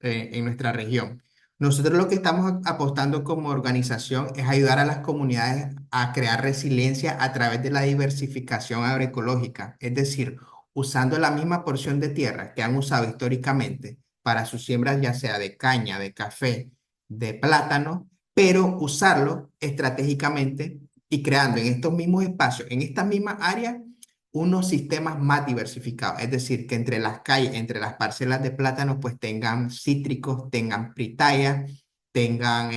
en nuestra región. Nosotros lo que estamos apostando como organización es ayudar a las comunidades a crear resiliencia a través de la diversificación agroecológica, es decir, usando la misma porción de tierra que han usado históricamente para sus siembras, ya sea de caña, de café, de plátano, pero usarlo estratégicamente y creando en estos mismos espacios, en estas mismas áreas, unos sistemas más diversificados, es decir, que entre las calles, entre las parcelas de plátano, pues tengan cítricos, tengan pitayas, tengan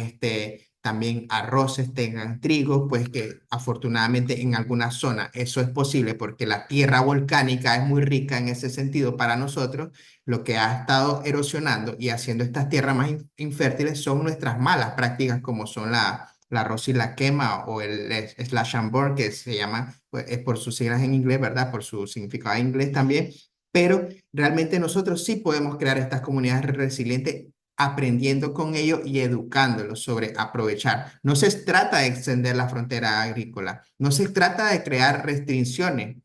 también arroces, tengan trigo, pues que afortunadamente en algunas zonas eso es posible porque la tierra volcánica es muy rica en ese sentido para nosotros. Lo que ha estado erosionando y haciendo estas tierras más infértiles son nuestras malas prácticas como son la arroz y la quema o el slash and burn, que se llama, pues, es por sus siglas en inglés, ¿verdad? Por su significado en inglés también. Pero realmente nosotros sí podemos crear estas comunidades resilientes aprendiendo con ellos y educándolos sobre aprovechar. No se trata de extender la frontera agrícola, no se trata de crear restricciones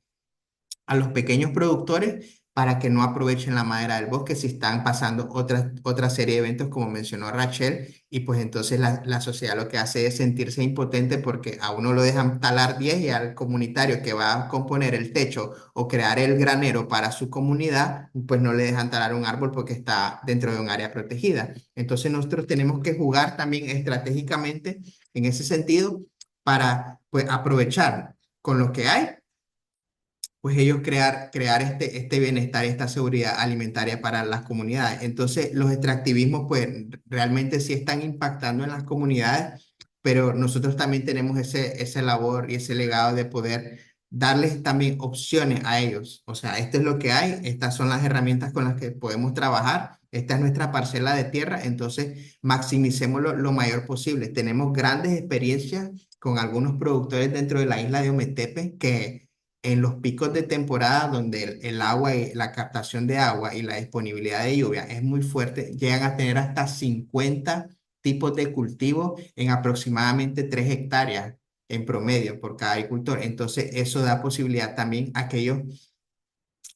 a los pequeños productores para que no aprovechen la madera del bosque si están pasando otra serie de eventos como mencionó Rachel y pues entonces la sociedad lo que hace es sentirse impotente porque a uno lo dejan talar 10 y al comunitario que va a componer el techo o crear el granero para su comunidad pues no le dejan talar un árbol porque está dentro de un área protegida. Entonces nosotros tenemos que jugar también estratégicamente en ese sentido para pues aprovechar con lo que hay pues ellos crear este bienestar y esta seguridad alimentaria para las comunidades. Entonces, los extractivismos, pues realmente sí están impactando en las comunidades, pero nosotros también tenemos ese labor y ese legado de poder darles también opciones a ellos. O sea, esto es lo que hay, estas son las herramientas con las que podemos trabajar, esta es nuestra parcela de tierra, entonces maximicémoslo lo mayor posible. Tenemos grandes experiencias con algunos productores dentro de la isla de Ometepe que en los picos de temporada donde el agua y la captación de agua y la disponibilidad de lluvia es muy fuerte, llegan a tener hasta 50 tipos de cultivos en aproximadamente 3 hectáreas en promedio por cada agricultor. Entonces, eso da posibilidad también a que ellos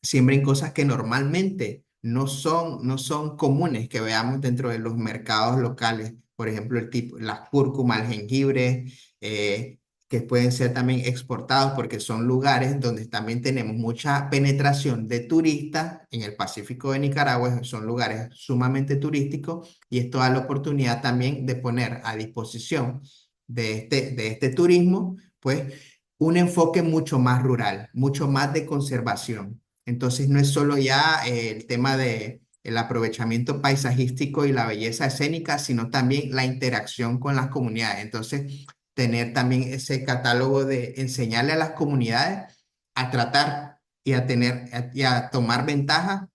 siembren cosas que normalmente no son comunes que veamos dentro de los mercados locales. Por ejemplo, el tipo, las cúrcumas, el jengibre, que pueden ser también exportados porque son lugares donde también tenemos mucha penetración de turistas. En el Pacífico de Nicaragua son lugares sumamente turísticos y esto da la oportunidad también de poner a disposición de este turismo, pues un enfoque mucho más rural, mucho más de conservación. Entonces no es solo ya el tema de el aprovechamiento paisajístico y la belleza escénica, sino también la interacción con las comunidades. Entonces, tener también ese catálogo de enseñarle a las comunidades a tratar y a tomar ventaja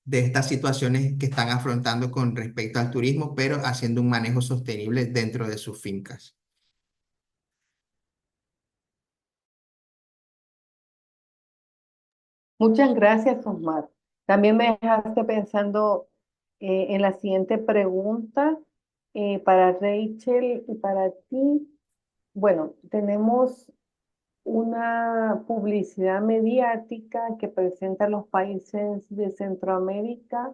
de estas situaciones que están afrontando con respecto al turismo, pero haciendo un manejo sostenible dentro de sus fincas. Muchas gracias, Osmar. También me dejaste pensando en la siguiente pregunta para Rachel y para ti. Bueno, tenemos una publicidad mediática que presenta a los países de Centroamérica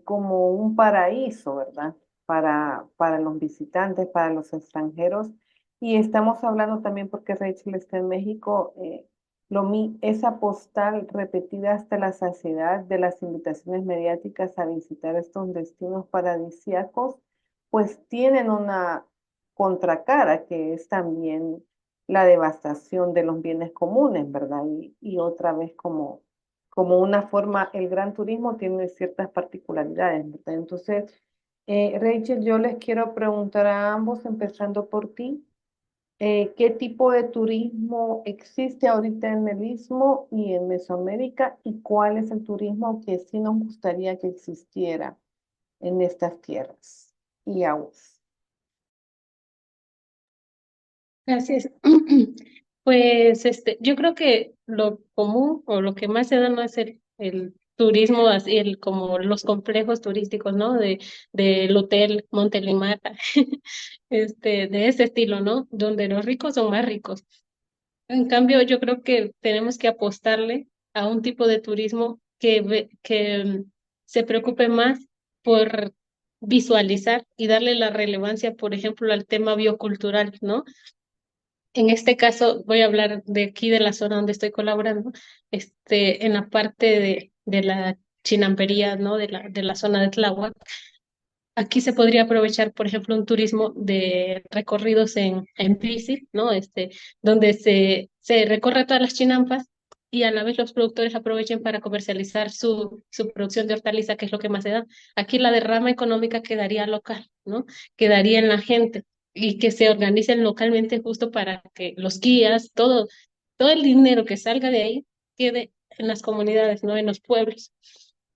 como un paraíso, ¿verdad? Para los visitantes, para los extranjeros. Y estamos hablando también porque Rachel está en México, esa postal repetida hasta la saciedad de las invitaciones mediáticas a visitar estos destinos paradisíacos, pues tienen una contracara que es también la devastación de los bienes comunes, ¿verdad? Y otra vez como una forma, el gran turismo tiene ciertas particularidades, ¿verdad? Entonces, Rachel, yo les quiero preguntar a ambos, empezando por ti, ¿qué tipo de turismo existe ahorita en el Istmo y en Mesoamérica y cuál es el turismo que sí nos gustaría que existiera en estas tierras y aguas? Gracias. Pues yo creo que lo común o lo que más se da no es el turismo, así como los complejos turísticos, ¿no? Del Hotel Montelimata, de ese estilo, ¿no? Donde los ricos son más ricos. En cambio, yo creo que tenemos que apostarle a un tipo de turismo que se preocupe más por visualizar y darle la relevancia, por ejemplo, al tema biocultural, ¿no? En este caso, voy a hablar de aquí, de la zona donde estoy colaborando, en la parte de la chinampería, ¿no? De la zona de Tláhuac. Aquí se podría aprovechar, por ejemplo, un turismo de recorridos en bici, ¿no? Donde se recorre todas las chinampas y a la vez los productores aprovechen para comercializar su producción de hortaliza, que es lo que más se da. Aquí la derrama económica quedaría local, ¿no? Quedaría en la gente y que se organicen localmente justo para que los guías, todo el dinero que salga de ahí quede en las comunidades, ¿no? En los pueblos.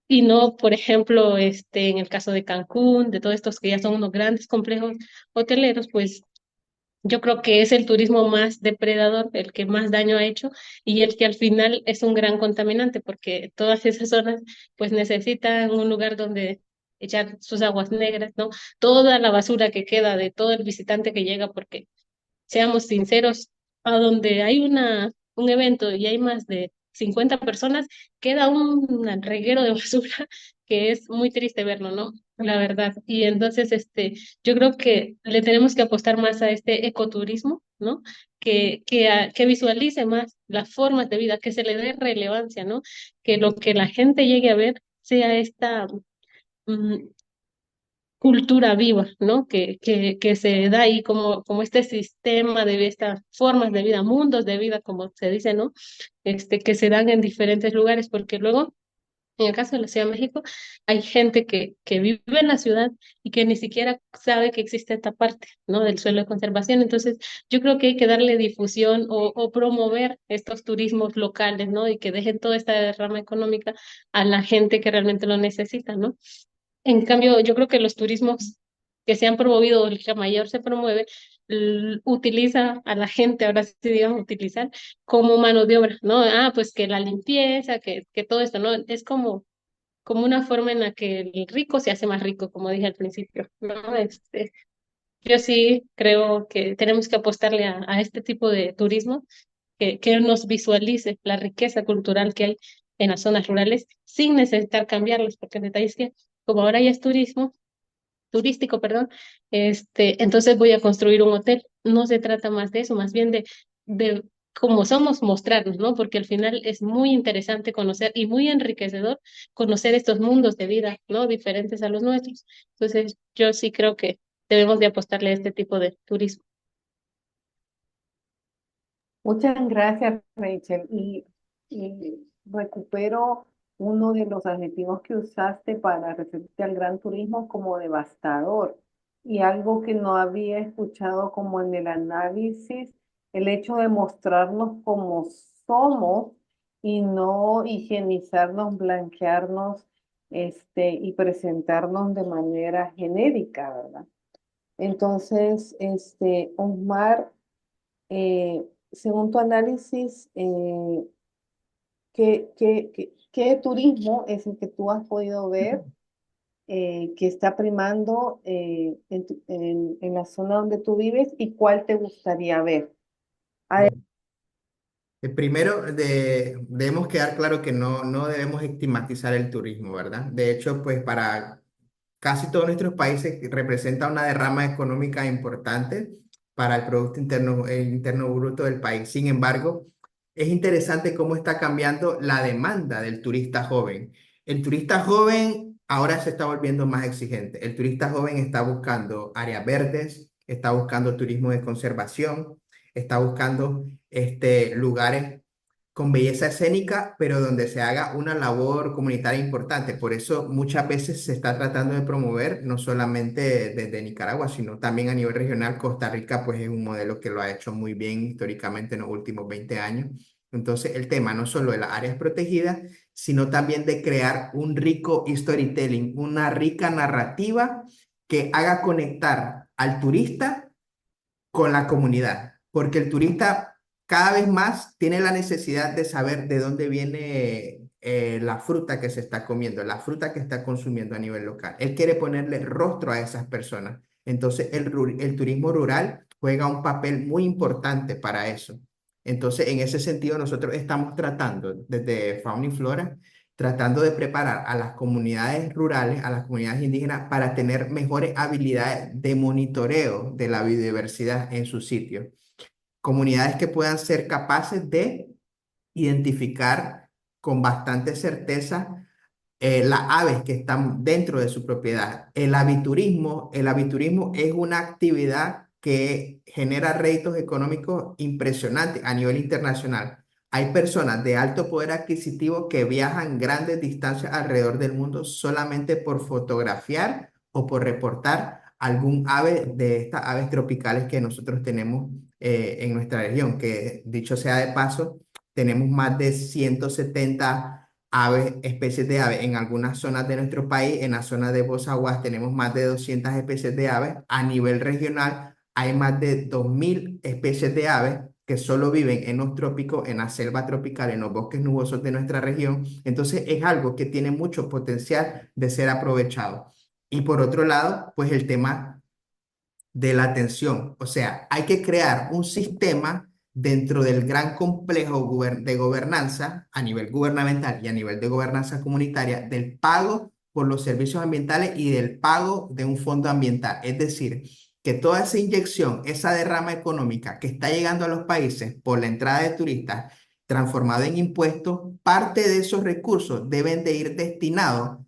Y no, por ejemplo, en el caso de Cancún, de todos estos que ya son unos grandes complejos hoteleros, pues yo creo que es el turismo más depredador, el que más daño ha hecho y el que al final es un gran contaminante porque todas esas zonas pues necesitan un lugar donde echar sus aguas negras, ¿no? Toda la basura que queda de todo el visitante que llega, porque seamos sinceros, a donde hay un evento y hay más de 50 personas, queda un reguero de basura que es muy triste verlo, ¿no? La verdad. Y entonces, yo creo que le tenemos que apostar más a este ecoturismo, ¿no? Que visualice más las formas de vida, que se le dé relevancia, ¿no? Que lo que la gente llegue a ver sea esta mm, cultura viva, ¿no? Que se da ahí como este sistema de estas formas de vida, mundos de vida, como se dice, ¿no? Que se dan en diferentes lugares, porque luego, en el caso de la Ciudad de México, hay gente que vive en la ciudad y que ni siquiera sabe que existe esta parte, ¿no? Del suelo de conservación. Entonces, yo creo que hay que darle difusión o promover estos turismos locales, ¿no? Y que dejen toda esta derrama económica a la gente que realmente lo necesita, ¿no? En cambio, yo creo que los turismos que se han promovido, el que mayor se promueve, utiliza a la gente, ahora sí digamos utilizar, como mano de obra, ¿no? Ah, pues que la limpieza, que todo esto, ¿no? Es como una forma en la que el rico se hace más rico, como dije al principio, ¿no? Yo sí creo que tenemos que apostarle a este tipo de turismo que nos visualice la riqueza cultural que hay en las zonas rurales sin necesitar cambiarlas, porque el detalle es que como ahora ya es turístico, perdón, entonces voy a construir un hotel. No se trata más de eso, más bien de cómo somos, mostrarnos, ¿no? Porque al final es muy interesante conocer y muy enriquecedor conocer estos mundos de vida, ¿no? Diferentes a los nuestros. Entonces, yo sí creo que debemos de apostarle a este tipo de turismo. Muchas gracias, Rachel. Y recupero uno de los adjetivos que usaste para referirte al gran turismo como devastador. Y algo que no había escuchado como en el análisis, el hecho de mostrarnos como somos y no higienizarnos, blanquearnos, y presentarnos de manera genérica, ¿verdad? Entonces, Osmar, según tu análisis, ¿qué turismo es el que tú has podido ver que está primando en la zona donde tú vives y cuál te gustaría ver? Bueno, primero, debemos quedar claro que no debemos estigmatizar el turismo, ¿verdad? De hecho, pues para casi todos nuestros países representa una derrama económica importante para el Interno Bruto del país. Sin embargo, es interesante cómo está cambiando la demanda del turista joven. El turista joven ahora se está volviendo más exigente. El turista joven está buscando áreas verdes, está buscando turismo de conservación, está buscando lugares con belleza escénica, pero donde se haga una labor comunitaria importante. Por eso muchas veces se está tratando de promover, no solamente desde Nicaragua, sino también a nivel regional. Costa Rica, pues es un modelo que lo ha hecho muy bien históricamente en los últimos 20 años. Entonces, el tema no solo de las áreas protegidas, sino también de crear un rico storytelling, una rica narrativa que haga conectar al turista con la comunidad, porque el turista cada vez más tiene la necesidad de saber de dónde viene la fruta que se está comiendo, la fruta que está consumiendo a nivel local. Él quiere ponerle rostro a esas personas. Entonces, el turismo rural juega un papel muy importante para eso. Entonces, en ese sentido, nosotros estamos tratando desde Fauna y Flora tratando de preparar a las comunidades rurales, a las comunidades indígenas, para tener mejores habilidades de monitoreo de la biodiversidad en su sitio. Comunidades que puedan ser capaces de identificar con bastante certeza las aves que están dentro de su propiedad. El aviturismo es una actividad que genera réditos económicos impresionantes a nivel internacional. Hay personas de alto poder adquisitivo que viajan grandes distancias alrededor del mundo solamente por fotografiar o por reportar algún ave de estas aves tropicales que nosotros tenemos en nuestra región, que dicho sea de paso, tenemos más de 170 aves, especies de aves en algunas zonas de nuestro país. En la zona de Bozaguas tenemos más de 200 especies de aves. A nivel regional hay más de 2000 especies de aves que solo viven en los trópicos, en la selva tropical, en los bosques nubosos de nuestra región. Entonces es algo que tiene mucho potencial de ser aprovechado. Y por otro lado, pues el tema de la atención. O sea, hay que crear un sistema dentro del gran complejo de gobernanza a nivel gubernamental y a nivel de gobernanza comunitaria del pago por los servicios ambientales y del pago de un fondo ambiental. Es decir, que toda esa inyección, esa derrama económica que está llegando a los países por la entrada de turistas transformado en impuestos, parte de esos recursos deben de ir destinados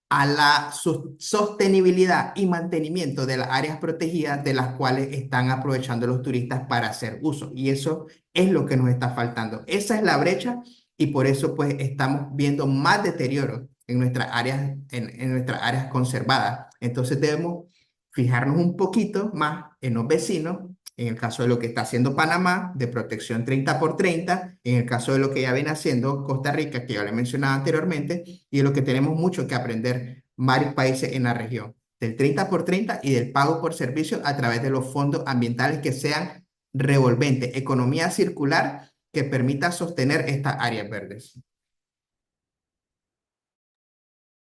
a la sostenibilidad y mantenimiento de las áreas protegidas de las cuales están aprovechando los turistas para hacer uso. Y eso es lo que nos está faltando. Esa es la brecha y por eso pues estamos viendo más deterioro en nuestras áreas conservadas. Entonces debemos fijarnos un poquito más en los vecinos, en el caso de lo que está haciendo Panamá, de protección 30 por 30, en el caso de lo que ya viene haciendo Costa Rica, que ya lo he mencionado anteriormente, y de lo que tenemos mucho que aprender varios países en la región, del 30 por 30 y del pago por servicio a través de los fondos ambientales que sean revolventes, economía circular que permita sostener estas áreas verdes.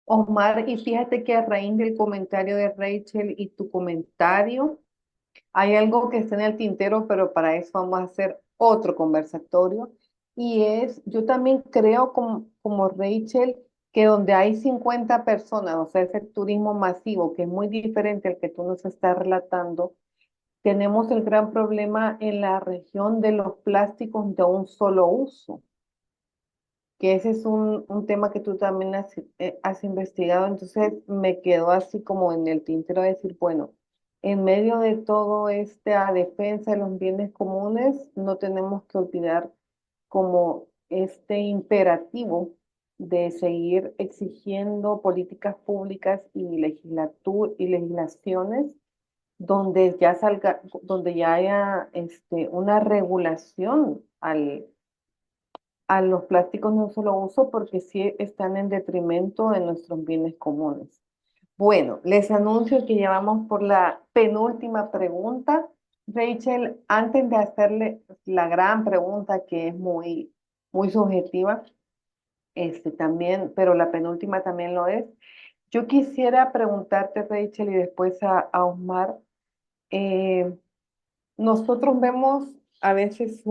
Omar, y fíjate que a raíz del comentario de Rachel y tu comentario, hay algo que está en el tintero, pero para eso vamos a hacer otro conversatorio. Y es, yo también creo como Rachel, que donde hay 50 personas, o sea, ese turismo masivo, que es muy diferente al que tú nos estás relatando, tenemos el gran problema en la región de los plásticos de un solo uso, que ese es un tema que tú también has investigado. Entonces me quedó así como en el tintero de decir, bueno, en medio de todo esta defensa de los bienes comunes, no tenemos que olvidar como este imperativo de seguir exigiendo políticas públicas y y legislaciones donde ya salga, donde ya haya una regulación a los plásticos de un solo uso, porque sí están en detrimento de nuestros bienes comunes. Bueno, les anuncio que ya vamos por la penúltima pregunta. Rachel, antes de hacerle la gran pregunta que es muy subjetiva, también, pero la penúltima también lo es. Yo quisiera preguntarte, Rachel, y después a Osmar, eh, nosotros vemos a veces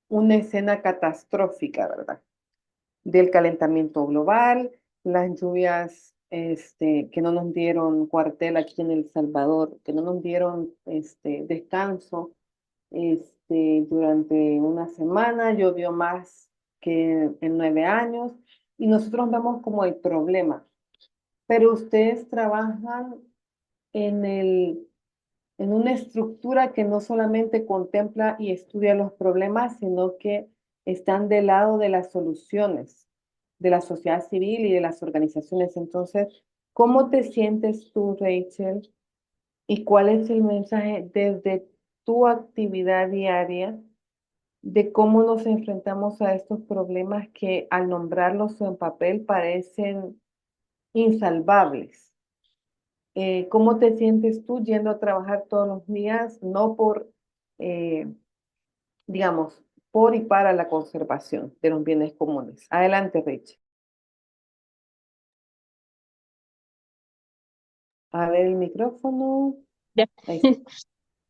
una escena catastrófica, ¿verdad? Del calentamiento global, las lluvias que no nos dieron cuartel aquí en El Salvador, que no nos dieron descanso durante una semana, llovió más que en 9 años, y nosotros vemos como el problema. Pero ustedes trabajan en en una estructura que no solamente contempla y estudia los problemas, sino que están del lado de las soluciones, de la sociedad civil y de las organizaciones. Entonces, ¿cómo te sientes tú, Rachel? ¿Y cuál es el mensaje desde tu actividad diaria de cómo nos enfrentamos a estos problemas que al nombrarlos en papel parecen insalvables? ¿Cómo te sientes tú yendo a trabajar todos los días, no eh, digamos, por y para la conservación de los bienes comunes? Adelante, Rich. A ver el micrófono. Ya. Ahí está.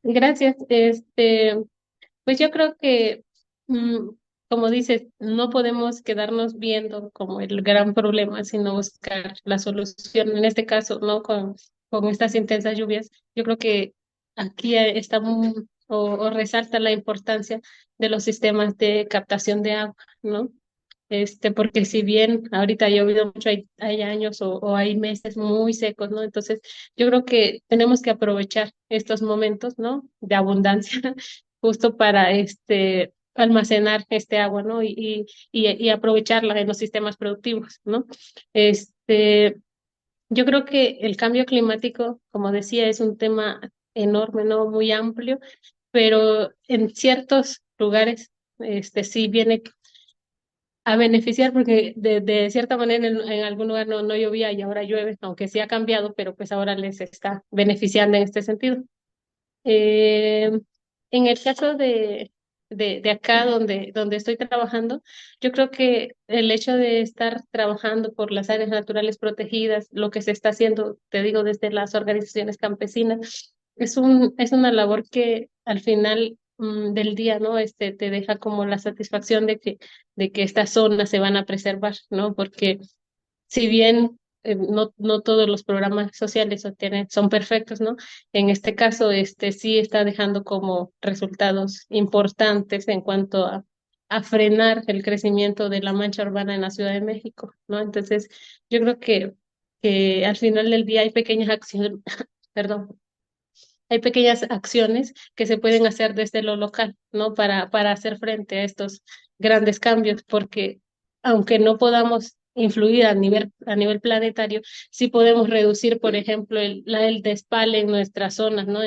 Gracias. Pues yo creo que, como dices, no podemos quedarnos viendo como el gran problema, sino buscar la solución. En este caso, ¿no? Con estas intensas lluvias, yo creo que aquí está o resalta la importancia de los sistemas de captación de agua, ¿no? Porque si bien ahorita ha llovido mucho, hay años o hay meses muy secos, ¿no? Entonces, yo creo que tenemos que aprovechar estos momentos, ¿no? De abundancia, justo para almacenar este agua, ¿no? Y aprovecharla en los sistemas productivos, ¿no? Este, yo creo que el cambio climático, como decía, es un tema enorme, ¿no? Muy amplio, pero en ciertos lugares, sí viene a beneficiar porque de cierta manera en algún lugar no llovía y ahora llueve, aunque sí ha cambiado, pero pues ahora les está beneficiando en este sentido. Eh, en el caso de acá donde estoy trabajando, yo creo que el hecho de estar trabajando por las áreas naturales protegidas, lo que se está haciendo, te digo, desde las organizaciones campesinas, es una labor que al final del día, ¿no? Te deja como la satisfacción de que estas zonas se van a preservar, ¿no? Porque si bien no todos los programas sociales son perfectos, ¿no? En este caso, sí está dejando como resultados importantes en cuanto a frenar el crecimiento de la mancha urbana en la Ciudad de México, ¿no? Entonces, yo creo que al final del día hay pequeñas acciones, perdón, hay pequeñas acciones que se pueden hacer desde lo local, ¿no? Para hacer frente a estos grandes cambios, porque aunque no podamos influir a nivel planetario, sí podemos reducir, por ejemplo, el despale en nuestras zonas, ¿no?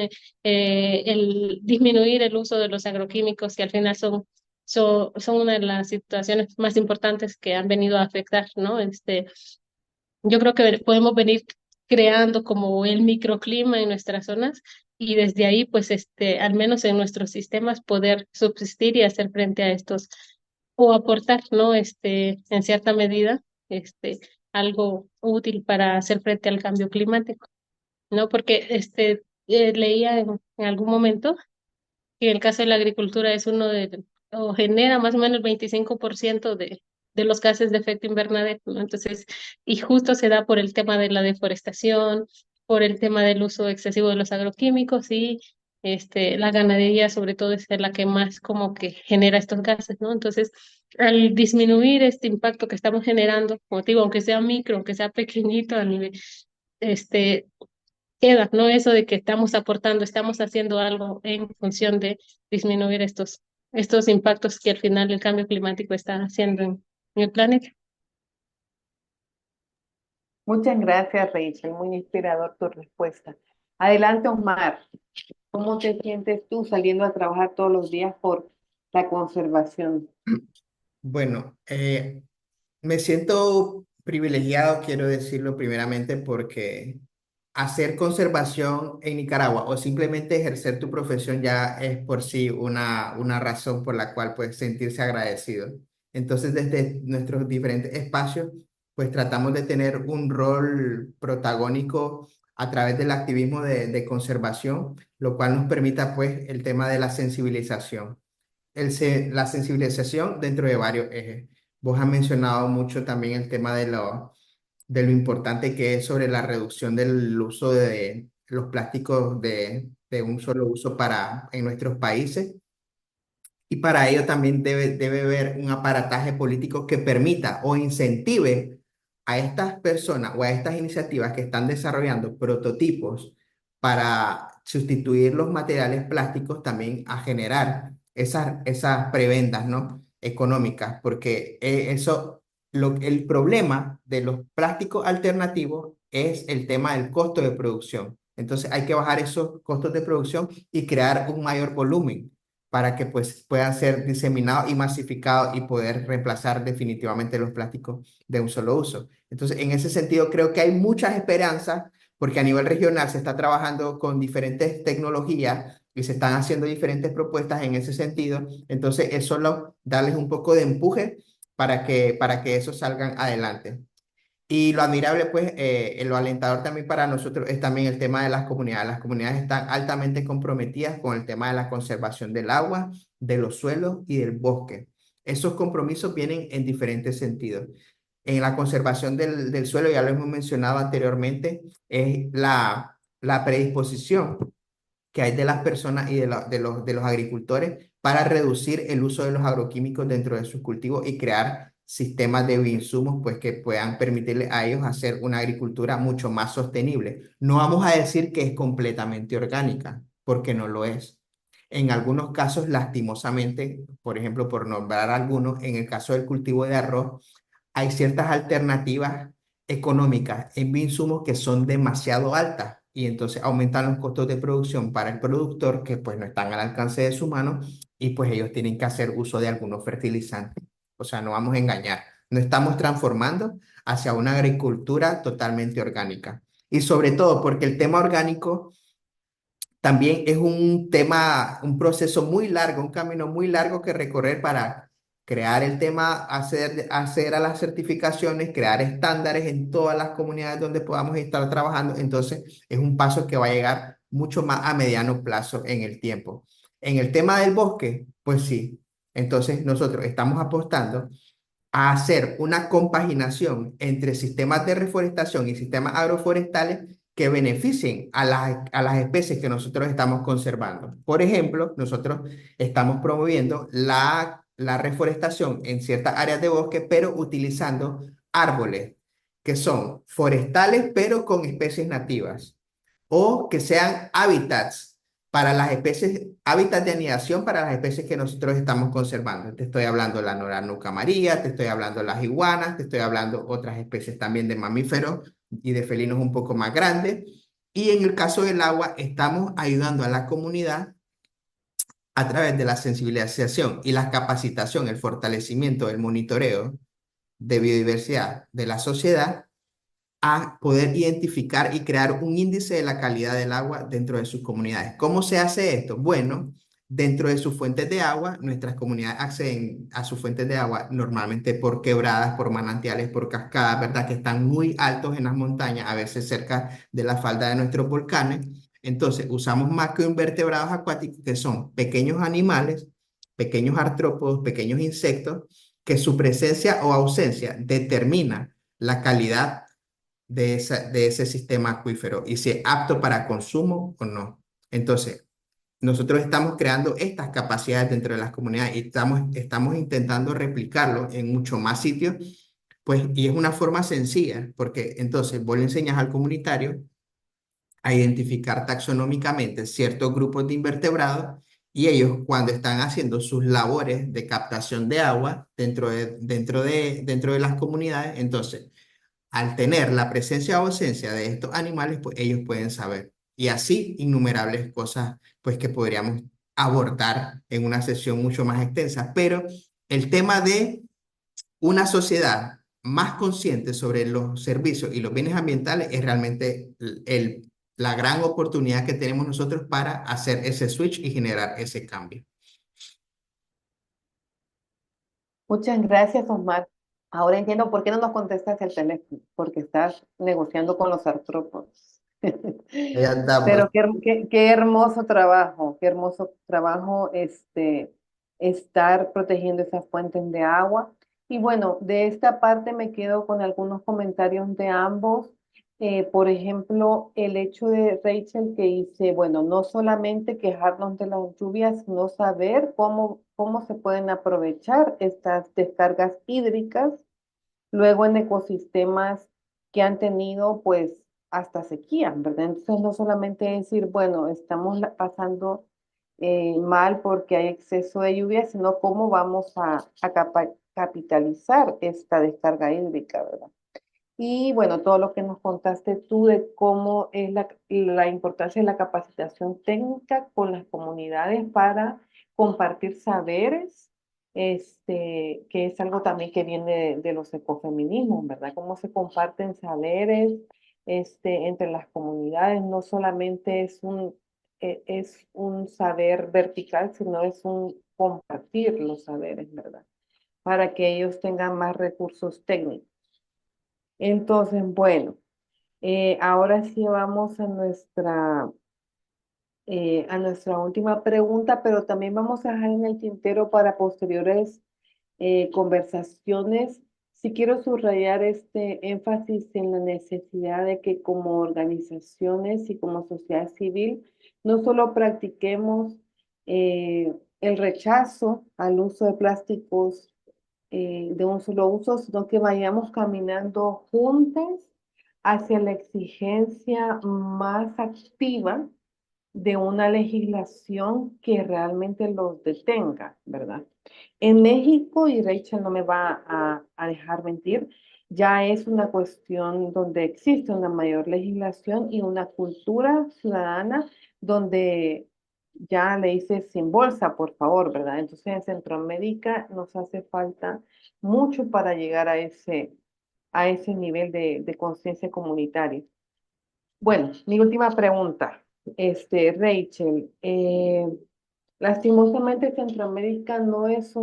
El disminuir el uso de los agroquímicos, que al final son una de las situaciones más importantes que han venido a afectar, ¿no? Yo creo que podemos venir creando como el microclima en nuestras zonas y desde ahí, pues, al menos en nuestros sistemas, poder subsistir y hacer frente a estos o aportar, ¿no? En cierta medida, algo útil para hacer frente al cambio climático, ¿no? Porque, leía en algún momento que el caso de la agricultura es o genera más o menos el 25% de los gases de efecto invernadero, ¿no? Entonces, y justo se da por el tema de la deforestación, por el tema del uso excesivo de los agroquímicos y la ganadería sobre todo es la que más como que genera estos gases, ¿no? Entonces, al disminuir este impacto que estamos generando, como te digo, aunque sea micro, aunque sea pequeñito a nivel, este, queda, ¿no? Eso de que estamos aportando, estamos haciendo algo en función de disminuir estos impactos que al final el cambio climático está haciendo en el planeta. Muchas gracias, Rachel. Muy inspirador tu respuesta. Adelante, Omar. ¿Cómo te sientes tú saliendo a trabajar todos los días por la conservación? Bueno, me siento privilegiado, quiero decirlo primeramente, porque hacer conservación en Nicaragua o simplemente ejercer tu profesión ya es por sí una razón por la cual puedes sentirse agradecido. Entonces, desde nuestros diferentes espacios, pues tratamos de tener un rol protagónico a través del activismo de conservación, lo cual nos permita pues el tema de la sensibilización la sensibilización dentro de varios ejes. Vos has mencionado mucho también el tema de lo importante que es sobre la reducción del uso de los plásticos de un solo uso en nuestros países. Y para ello también debe haber un aparataje político que permita o incentive a estas personas o a estas iniciativas que están desarrollando prototipos para sustituir los materiales plásticos también a generar esas prebendas, ¿no? Económicas, porque el problema de los plásticos alternativos es el tema del costo de producción. Entonces hay que bajar esos costos de producción y crear un mayor volumen para que pues puedan ser diseminados y masificados y poder reemplazar definitivamente los plásticos de un solo uso. Entonces, en ese sentido, creo que hay muchas esperanzas porque a nivel regional se está trabajando con diferentes tecnologías y se están haciendo diferentes propuestas en ese sentido. Entonces, es solo darles un poco de empuje para que eso salgan adelante. Y lo admirable, pues, lo alentador también para nosotros es también el tema de las comunidades. Las comunidades están altamente comprometidas con el tema de la conservación del agua, de los suelos y del bosque. Esos compromisos vienen en diferentes sentidos. En la conservación del suelo, ya lo hemos mencionado anteriormente, es la predisposición que hay de las personas y de los agricultores para reducir el uso de los agroquímicos dentro de sus cultivos y crear sistemas de bioinsumos pues, que puedan permitirle a ellos hacer una agricultura mucho más sostenible. No vamos a decir que es completamente orgánica, porque no lo es. En algunos casos, lastimosamente, por ejemplo, por nombrar algunos, en el caso del cultivo de arroz, hay ciertas alternativas económicas en insumos que son demasiado altas y entonces aumentan los costos de producción para el productor que pues no están al alcance de su mano y pues ellos tienen que hacer uso de algunos fertilizantes. O sea, no vamos a engañar, no estamos transformando hacia una agricultura totalmente orgánica. Y sobre todo porque el tema orgánico también es un tema, un proceso muy largo, un camino muy largo que recorrer para crear el tema, hacer a las certificaciones, crear estándares en todas las comunidades donde podamos estar trabajando. Entonces, es un paso que va a llegar mucho más a mediano plazo en el tiempo. En el tema del bosque, pues sí. Entonces, nosotros estamos apostando a hacer una compaginación entre sistemas de reforestación y sistemas agroforestales que beneficien a las especies que nosotros estamos conservando. Por ejemplo, nosotros estamos promoviendo la reforestación en ciertas áreas de bosque, pero utilizando árboles que son forestales, pero con especies nativas o que sean hábitats para las especies, hábitats de anidación para las especies que nosotros estamos conservando. Te estoy hablando de la noranuca amarilla, te estoy hablando de las iguanas, te estoy hablando otras especies también de mamíferos y de felinos un poco más grandes. Y en el caso del agua, estamos ayudando a la comunidad a través de la sensibilización y la capacitación, el fortalecimiento, el monitoreo de biodiversidad de la sociedad a poder identificar y crear un índice de la calidad del agua dentro de sus comunidades. ¿Cómo se hace esto? Bueno, dentro de sus fuentes de agua, nuestras comunidades acceden a sus fuentes de agua normalmente por quebradas, por manantiales, por cascadas, ¿verdad? Que están muy altos en las montañas, a veces cerca de la falda de nuestros volcanes. Entonces, usamos macroinvertebrados acuáticos, que son pequeños animales, pequeños artrópodos, pequeños insectos, que su presencia o ausencia determina la calidad de ese sistema acuífero y si es apto para consumo o no. Entonces, nosotros estamos creando estas capacidades dentro de las comunidades y estamos intentando replicarlo en mucho más sitios, pues, y es una forma sencilla, porque entonces vos le enseñas al comunitario a identificar taxonómicamente ciertos grupos de invertebrados y ellos cuando están haciendo sus labores de captación de agua dentro de las comunidades, entonces al tener la presencia o ausencia de estos animales, pues ellos pueden saber. Y así innumerables cosas, pues que podríamos abordar en una sesión mucho más extensa. Pero el tema de una sociedad más consciente sobre los servicios y los bienes ambientales es realmente la gran oportunidad que tenemos nosotros para hacer ese switch y generar ese cambio. Muchas gracias, Osmar. Ahora entiendo por qué no nos contestas el teléfono, porque estás negociando con los artrópodos. Ya andamos. Pero qué qué hermoso trabajo estar protegiendo esas fuentes de agua. Y bueno, de esta parte me quedo con algunos comentarios de ambos. Por ejemplo, el hecho de Rachel que dice, bueno, no solamente quejarnos de las lluvias, sino saber cómo se pueden aprovechar estas descargas hídricas luego en ecosistemas que han tenido pues hasta sequía, ¿verdad? Entonces no solamente decir, bueno, estamos pasando mal porque hay exceso de lluvia, sino cómo vamos a capitalizar esta descarga hídrica, ¿verdad? Y bueno, todo lo que nos contaste tú de cómo es la importancia de la capacitación técnica con las comunidades para compartir saberes, que es algo también que viene de los ecofeminismos, ¿verdad? Cómo se comparten saberes, entre las comunidades, no solamente es un saber vertical, sino es un compartir los saberes, ¿verdad? Para que ellos tengan más recursos técnicos. Entonces, bueno, ahora sí vamos a nuestra última pregunta, pero también vamos a dejar en el tintero para posteriores conversaciones. Sí quiero subrayar este énfasis en la necesidad de que como organizaciones y como sociedad civil no solo practiquemos el rechazo al uso de plásticos de un solo uso, sino que vayamos caminando juntas hacia la exigencia más activa de una legislación que realmente los detenga, ¿verdad? En México, y Rachel no me va a dejar mentir, ya es una cuestión donde existe una mayor legislación y una cultura ciudadana donde ya le dice sin bolsa, por favor, ¿verdad? Entonces en Centroamérica nos hace falta mucho para llegar a ese nivel de conciencia comunitaria. Bueno, mi última pregunta, Rachel, lastimosamente Centroamérica no es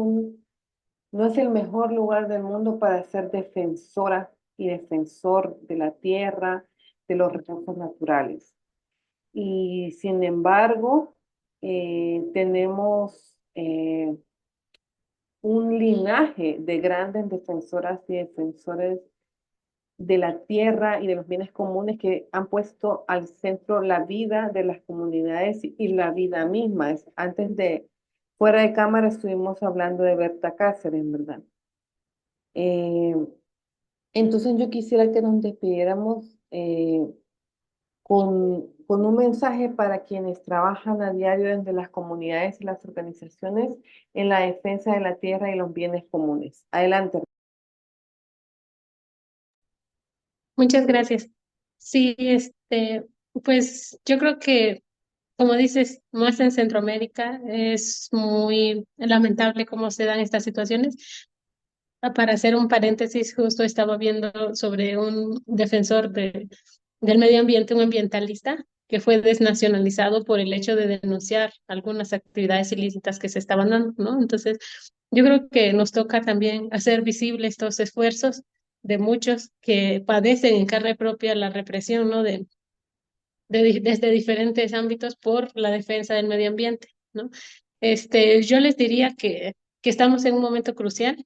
el mejor lugar del mundo para ser defensora y defensor de la tierra, de los recursos naturales. Y sin embargo, tenemos un linaje de grandes defensoras y defensores de la tierra y de los bienes comunes que han puesto al centro la vida de las comunidades y la vida misma. Fuera de cámara, estuvimos hablando de Berta Cáceres, ¿verdad? Eh, entonces yo quisiera que nos despidiéramos con un mensaje para quienes trabajan a diario desde las comunidades y las organizaciones en la defensa de la tierra y los bienes comunes. Adelante. Muchas gracias. Sí, pues yo creo que, como dices, más en Centroamérica es muy lamentable cómo se dan estas situaciones. Para hacer un paréntesis, justo estaba viendo sobre un defensor del medio ambiente, un ambientalista, que fue desnacionalizado por el hecho de denunciar algunas actividades ilícitas que se estaban dando, ¿no? Entonces, yo creo que nos toca también hacer visibles estos esfuerzos de muchos que padecen en carne propia la represión, ¿no? Desde diferentes ámbitos por la defensa del medio ambiente, ¿no? Yo les diría que estamos en un momento crucial,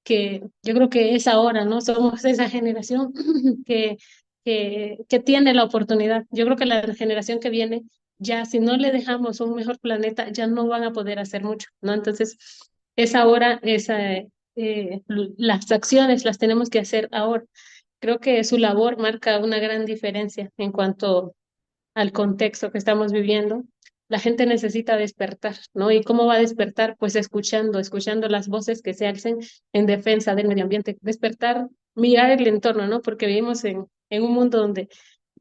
que yo creo que es ahora, ¿no? Somos esa generación que, que tiene la oportunidad. Yo creo que la generación que viene, ya si no le dejamos un mejor planeta, ya no van a poder hacer mucho, ¿no? Entonces, es ahora, las acciones las tenemos que hacer ahora. Creo que su labor marca una gran diferencia en cuanto al contexto que estamos viviendo. La gente necesita despertar, ¿no? ¿Y cómo va a despertar? Pues escuchando las voces que se alcen en defensa del medio ambiente. Despertar, mirar el entorno, ¿no? Porque vivimos en un mundo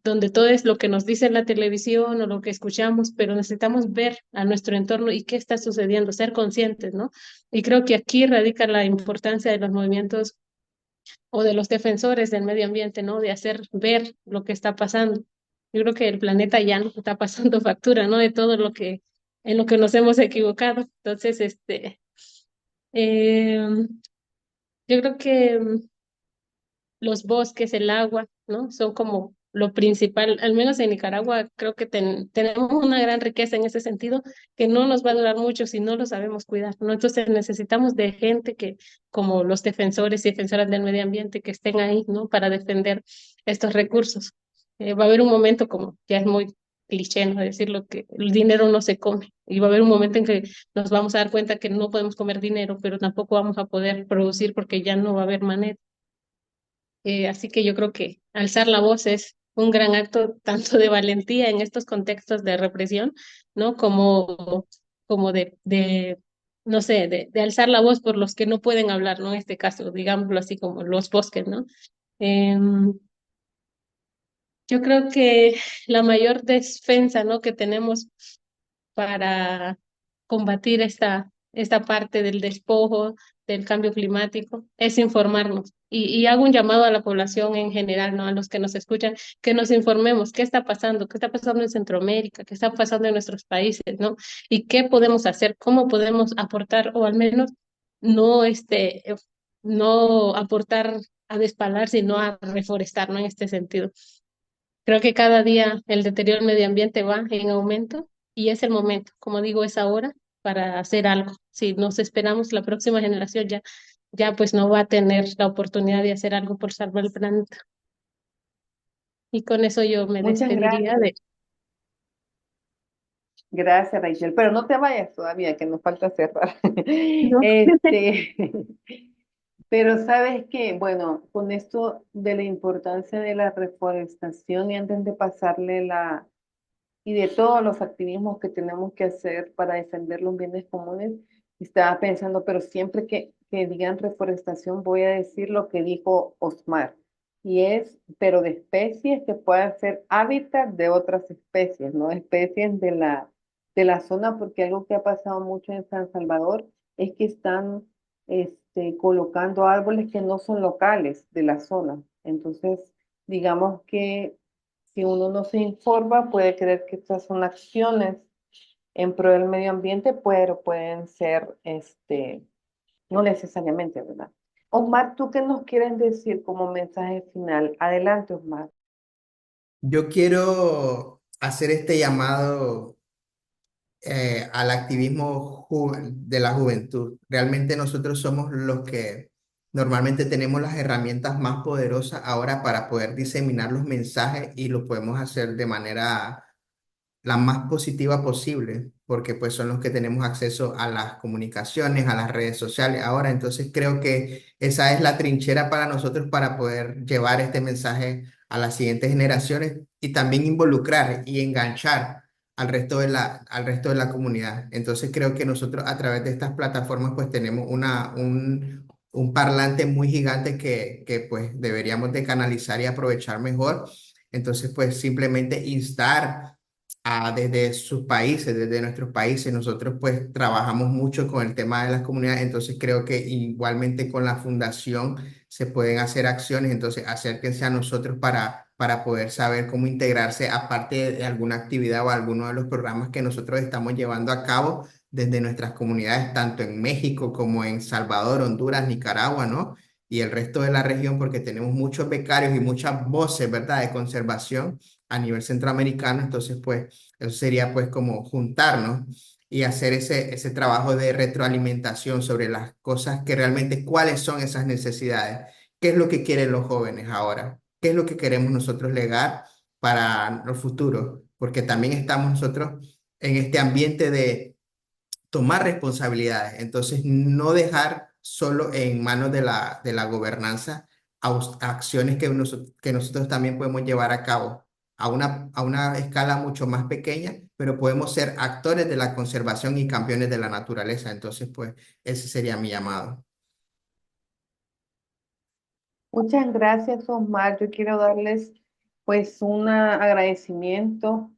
donde todo es lo que nos dice la televisión o lo que escuchamos, pero necesitamos ver a nuestro entorno y qué está sucediendo, ser conscientes, ¿no? Y creo que aquí radica la importancia de los movimientos o de los defensores del medio ambiente, ¿no? De hacer ver lo que está pasando. Yo creo que el planeta ya nos está pasando factura, ¿no? De todo en lo que nos hemos equivocado. Entonces, eh, yo creo que los bosques, el agua, ¿no? Son como lo principal, al menos en Nicaragua, creo que tenemos una gran riqueza en ese sentido que no nos va a durar mucho si no lo sabemos cuidar, ¿no? Entonces necesitamos de gente como los defensores y defensoras del medio ambiente, que estén ahí, ¿no? Para defender estos recursos. Va a haber un momento, como ya es muy cliché, ¿no? Decirlo, que el dinero no se come, y va a haber un momento en que nos vamos a dar cuenta que no podemos comer dinero, pero tampoco vamos a poder producir porque ya no va a haber manera. Así que yo creo que alzar la voz es un gran acto tanto de valentía en estos contextos de represión, ¿no? Como no sé, de alzar la voz por los que no pueden hablar, ¿no? En este caso, digámoslo así, como los bosques, ¿no? Em, yo creo que la mayor defensa, ¿no? Que tenemos para combatir esta parte del despojo, del cambio climático, es informarnos. Y hago un llamado a la población en general, ¿no? A los que nos escuchan, que nos informemos qué está pasando en Centroamérica, qué está pasando en nuestros países, ¿no? Y qué podemos hacer, cómo podemos aportar, o al menos no, no aportar a despalar, sino a reforestar, ¿no? En este sentido. Creo que cada día el deterioro del medio ambiente va en aumento y es el momento, como digo, es ahora para hacer algo. Si nos esperamos, la próxima generación ya pues no va a tener la oportunidad de hacer algo por salvar el planeta. Y con eso yo me Muchas despediría gracias. de... Gracias, Rachel. Pero no te vayas todavía, que nos falta cerrar. ¿no? Pero sabes que, bueno, con esto de la importancia de la reforestación y antes de pasarle y de todos los activismos que tenemos que hacer para defender los bienes comunes. Estaba pensando, pero siempre que digan reforestación voy a decir lo que dijo Osmar, y es, pero de especies que puedan ser hábitat de otras especies, no especies de la zona, porque algo que ha pasado mucho en San Salvador es que están colocando árboles que no son locales de la zona. Entonces, digamos que si uno no se informa, puede creer que estas son acciones en pro del medio ambiente, pero pueden ser, no necesariamente, ¿verdad? Osmar, ¿tú qué nos quieres decir como mensaje final? Adelante, Osmar. Yo quiero hacer este llamado al activismo de la juventud. Realmente nosotros somos los que normalmente tenemos las herramientas más poderosas ahora para poder diseminar los mensajes y lo podemos hacer de manera la más positiva posible, porque pues son los que tenemos acceso a las comunicaciones, a las redes sociales ahora. Entonces creo que esa es la trinchera para nosotros para poder llevar este mensaje a las siguientes generaciones y también involucrar y enganchar al resto de la comunidad. Entonces creo que nosotros a través de estas plataformas pues tenemos un parlante muy gigante que pues deberíamos de canalizar y aprovechar mejor. Entonces pues simplemente instar desde sus países, desde nuestros países. Nosotros pues trabajamos mucho con el tema de las comunidades, entonces creo que igualmente con la fundación se pueden hacer acciones, entonces acérquense a nosotros para poder saber cómo integrarse aparte de alguna actividad o alguno de los programas que nosotros estamos llevando a cabo desde nuestras comunidades, tanto en México como en Salvador, Honduras, Nicaragua, ¿no? Y el resto de la región, porque tenemos muchos becarios y muchas voces, ¿verdad?, de conservación a nivel centroamericano. Entonces, pues, eso sería pues como juntarnos y hacer ese trabajo de retroalimentación sobre las cosas que realmente, cuáles son esas necesidades, qué es lo que quieren los jóvenes ahora, qué es lo que queremos nosotros legar para los futuros, porque también estamos nosotros en este ambiente de tomar responsabilidades. Entonces, no dejar solo en manos de la gobernanza acciones que nosotros también podemos llevar a cabo a una escala mucho más pequeña, pero podemos ser actores de la conservación y campeones de la naturaleza. Entonces, pues, ese sería mi llamado. Muchas gracias, Osmar. Yo quiero darles pues un agradecimiento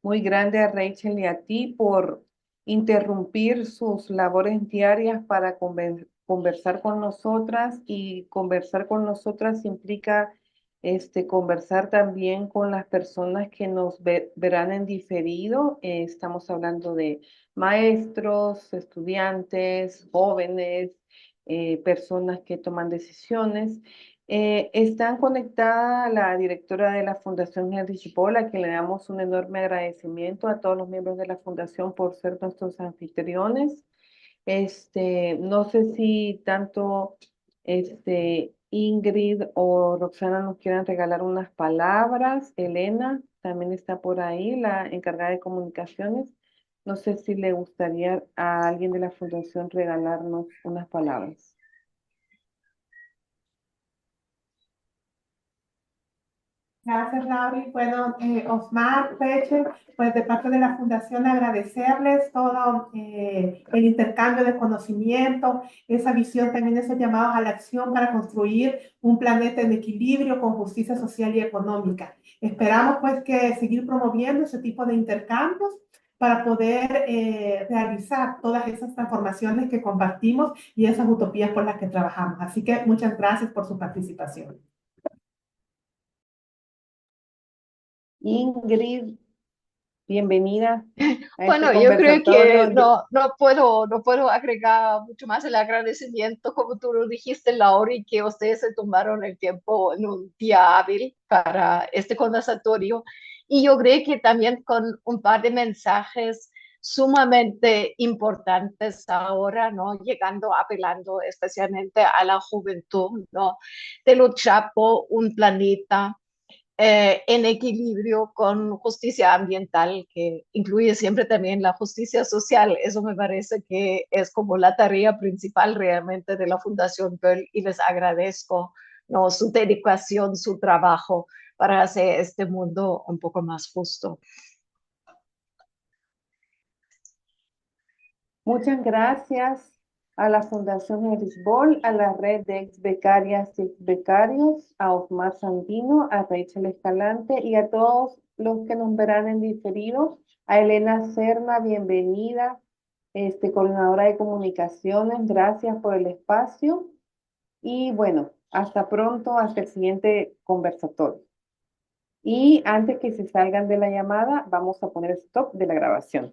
muy grande a Rachel y a ti por interrumpir sus labores diarias para conversar con nosotras, y conversar con nosotras implica conversar también con las personas que nos verán en diferido. Estamos hablando de maestros, estudiantes, jóvenes, personas que toman decisiones. Están conectada la directora de la Fundación Henry Chipola, a quien le damos un enorme agradecimiento a todos los miembros de la Fundación por ser nuestros anfitriones. No sé si tanto Ingrid o Roxana nos quieran regalar unas palabras. Elena también está por ahí, la encargada de comunicaciones. No sé si le gustaría a alguien de la Fundación regalarnos unas palabras. Gracias, Lauri. Bueno, Osmar, Rachel, pues de parte de la Fundación agradecerles todo el intercambio de conocimiento, esa visión, también esos llamados a la acción para construir un planeta en equilibrio con justicia social y económica. Esperamos pues que seguir promoviendo ese tipo de intercambios para poder realizar todas esas transformaciones que compartimos y esas utopías por las que trabajamos. Así que muchas gracias por su participación. Ingrid, bienvenida a este Bueno, yo creo que conversatorio. no puedo agregar mucho más el agradecimiento, como tú lo dijiste, Laura, y que ustedes se tomaron el tiempo en un día hábil para este conversatorio. Y yo creo que también con un par de mensajes sumamente importantes ahora, ¿no? Llegando, apelando especialmente a la juventud, ¿no? De luchar por un planeta en equilibrio con justicia ambiental, que incluye siempre también la justicia social. Eso me parece que es como la tarea principal realmente de la Fundación Böll, y les agradezco, ¿no?, su dedicación, su trabajo para hacer este mundo un poco más justo. Muchas gracias a la Fundación Erisbol, a la red de ex becarias y ex becarios, a Osmar Sandino, a Rachel Escalante y a todos los que nos verán en diferido. A Elena Serna, bienvenida, coordinadora de comunicaciones, gracias por el espacio. Y bueno, hasta pronto, hasta el siguiente conversatorio. Y antes que se salgan de la llamada, vamos a poner stop de la grabación.